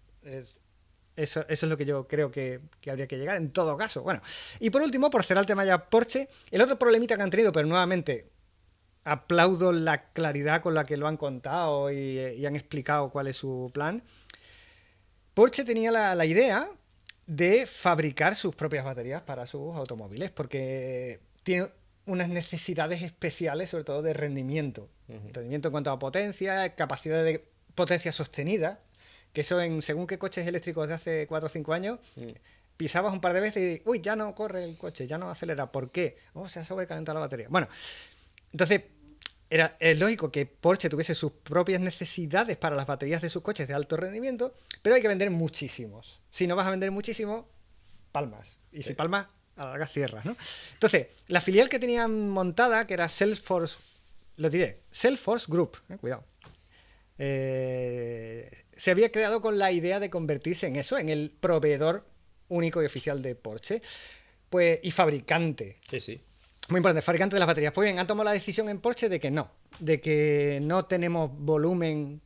Eso es lo que yo creo que habría que llegar en todo caso. Bueno, y por último, por cerrar el tema ya Porsche, el otro problemita que han tenido, pero nuevamente aplaudo la claridad con la que lo han contado y han explicado cuál es su plan. Porsche tenía la idea de fabricar sus propias baterías para sus automóviles, porque tiene unas necesidades especiales, sobre todo de rendimiento. Rendimiento en cuanto a potencia, capacidad de potencia sostenida, que eso según qué coches eléctricos de hace 4 o 5 años, pisabas un par de veces y, uy, ya no corre el coche, ya no acelera. ¿Por qué? Se ha sobrecalentado la batería. Bueno, entonces es lógico que Porsche tuviese sus propias necesidades para las baterías de sus coches de alto rendimiento, pero hay que vender muchísimos. Si no vas a vender muchísimo, palmas. Y si palmas, a la larga cierras, ¿no? Entonces, la filial que tenían montada, que era Salesforce, lo diré, Salesforce Group, cuidado, se había creado con la idea de convertirse en eso, en el proveedor único y oficial de Porsche, pues, y fabricante. Sí. Muy importante, fabricante de las baterías. Pues bien, han tomado la decisión en Porsche de que no tenemos volumen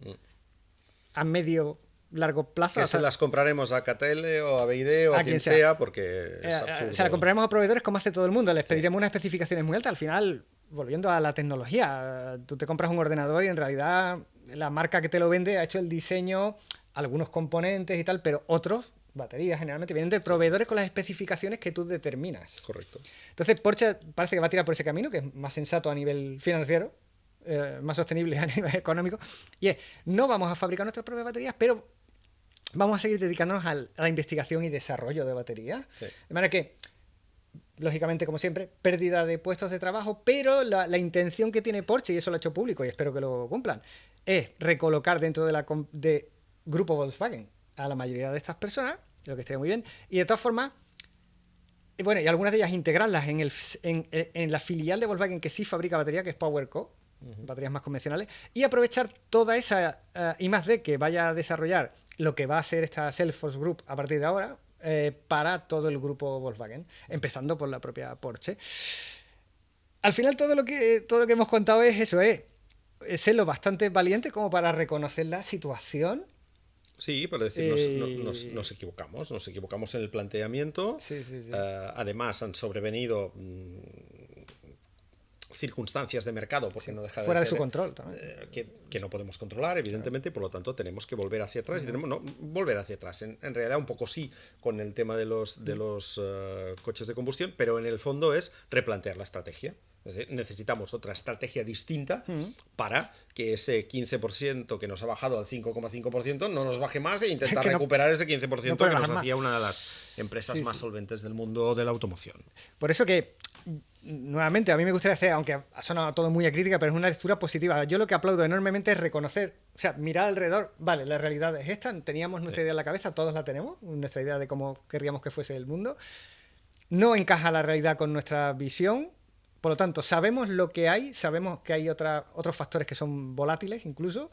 a medio largo plazo. Que se las compraremos a KTL o a BYD o a quien sea, porque es absurdo. Se la compraremos a proveedores como hace todo el mundo. Les pediremos unas especificaciones muy altas. Al final, volviendo a la tecnología, tú te compras un ordenador y en realidad la marca que te lo vende ha hecho el diseño, algunos componentes y tal, pero otros, baterías generalmente, vienen de proveedores con las especificaciones que tú determinas. Correcto. Entonces Porsche parece que va a tirar por ese camino, que es más sensato a nivel financiero, más sostenible a nivel económico, y es, no vamos a fabricar nuestras propias baterías, pero vamos a seguir dedicándonos a la investigación y desarrollo de baterías. Sí. De manera que, lógicamente, como siempre, pérdida de puestos de trabajo, pero la intención que tiene Porsche, y eso lo ha hecho público y espero que lo cumplan, es recolocar dentro de grupo Volkswagen a la mayoría de estas personas, lo que estaría muy bien, y de todas formas, bueno, y algunas de ellas integrarlas en la filial de Volkswagen que sí fabrica batería, que es PowerCo, baterías más convencionales, y aprovechar toda esa I+D que vaya a desarrollar lo que va a ser esta Salesforce Group a partir de ahora, para todo el grupo Volkswagen, empezando por la propia Porsche. al final todo lo que hemos contado es eso, es ser lo bastante valiente como para reconocer la situación. Sí, para decir, nos equivocamos en el planteamiento. Sí. Además, han sobrevenido circunstancias de mercado, porque no deja de fuera de ser, su control también. que no podemos controlar, evidentemente, por lo tanto tenemos que volver hacia atrás. Y tenemos, no, volver hacia atrás. En realidad, un poco sí, con el tema de los coches de combustión, pero en el fondo es replantear la estrategia. Es decir, necesitamos otra estrategia distinta para que ese 15% que nos ha bajado al 5,5% no nos baje más e intentar recuperar ese 15% que nos hacía una de las empresas más solventes del mundo de la automoción. Por eso que, nuevamente, a mí me gustaría hacer, aunque ha sonado todo muy a crítica, pero es una lectura positiva. Yo lo que aplaudo enormemente es reconocer, o sea, mirar alrededor, vale, la realidad es esta, teníamos nuestra idea en la cabeza, todos la tenemos, nuestra idea de cómo querríamos que fuese el mundo. No encaja la realidad con nuestra visión. Por lo tanto, sabemos lo que hay, sabemos que hay otros factores que son volátiles incluso.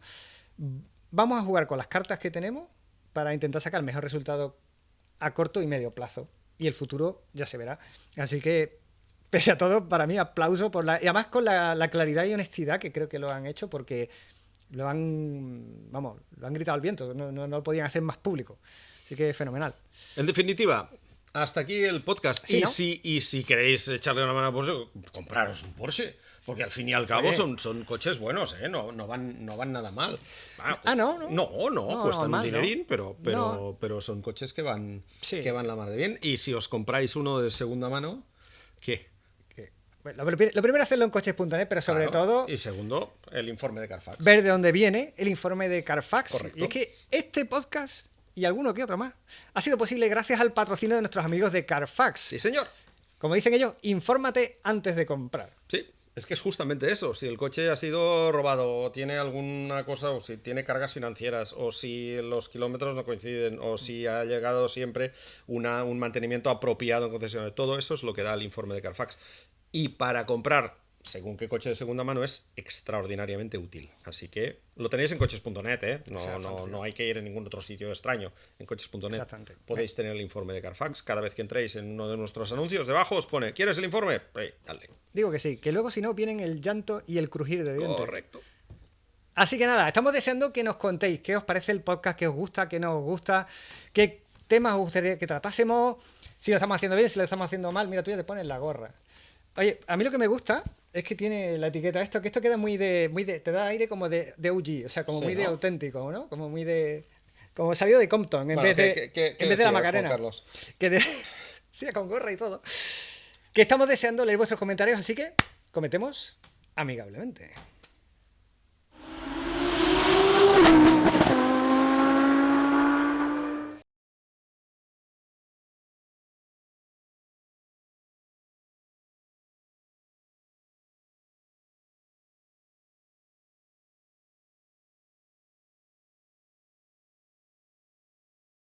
Vamos a jugar con las cartas que tenemos para intentar sacar el mejor resultado a corto y medio plazo. Y el futuro ya se verá. Así que, pese a todo, para mí, aplauso por y además con la claridad y honestidad que creo que lo han hecho, porque lo han gritado al viento, no lo podían hacer más público. Así que fenomenal. En definitiva, hasta aquí el podcast. ¿Sí, no? Y si queréis echarle una mano a Porsche, compraros un Porsche. Porque al fin y al cabo son coches buenos, ¿eh? No van nada mal. Bueno, no, cuestan un dinerín, pero son coches que van la mar de bien. Y si os compráis uno de segunda mano, ¿qué? Bueno, lo primero es hacerlo en coches.net, pero sobre todo... Y segundo, el informe de Carfax. Ver de dónde viene el informe de Carfax. Correcto. Y es que este podcast... y alguno que otro más, ha sido posible gracias al patrocinio de nuestros amigos de Carfax. Sí, señor. Como dicen ellos, infórmate antes de comprar. Sí, es que es justamente eso. Si el coche ha sido robado, o tiene alguna cosa, o si tiene cargas financieras, o si los kilómetros no coinciden, o si ha llegado siempre un mantenimiento apropiado en concesionario, todo eso es lo que da el informe de Carfax. Y para comprar según qué coche de segunda mano es extraordinariamente útil. Así que lo tenéis en coches.net, ¿eh? No hay que ir en ningún otro sitio extraño. En coches.net podéis tener el informe de Carfax. Cada vez que entréis en uno de nuestros anuncios, debajo os pone, ¿quieres el informe? Dale. Digo que sí, que luego si no vienen el llanto y el crujir de dientes. Correcto. Así que nada, estamos deseando que nos contéis qué os parece el podcast, qué os gusta, qué no os gusta, qué temas os gustaría que tratásemos, si lo estamos haciendo bien, si lo estamos haciendo mal. Mira, tú ya te pones la gorra. Oye, a mí lo que me gusta es que tiene la etiqueta que esto queda muy de te da aire como de OG, o sea, como muy de auténtico, ¿no? Como muy de... como salido de Compton, en vez de la Macarena. Carlos? Sí, con gorra y todo. Que estamos deseando leer vuestros comentarios, así que cometemos amigablemente.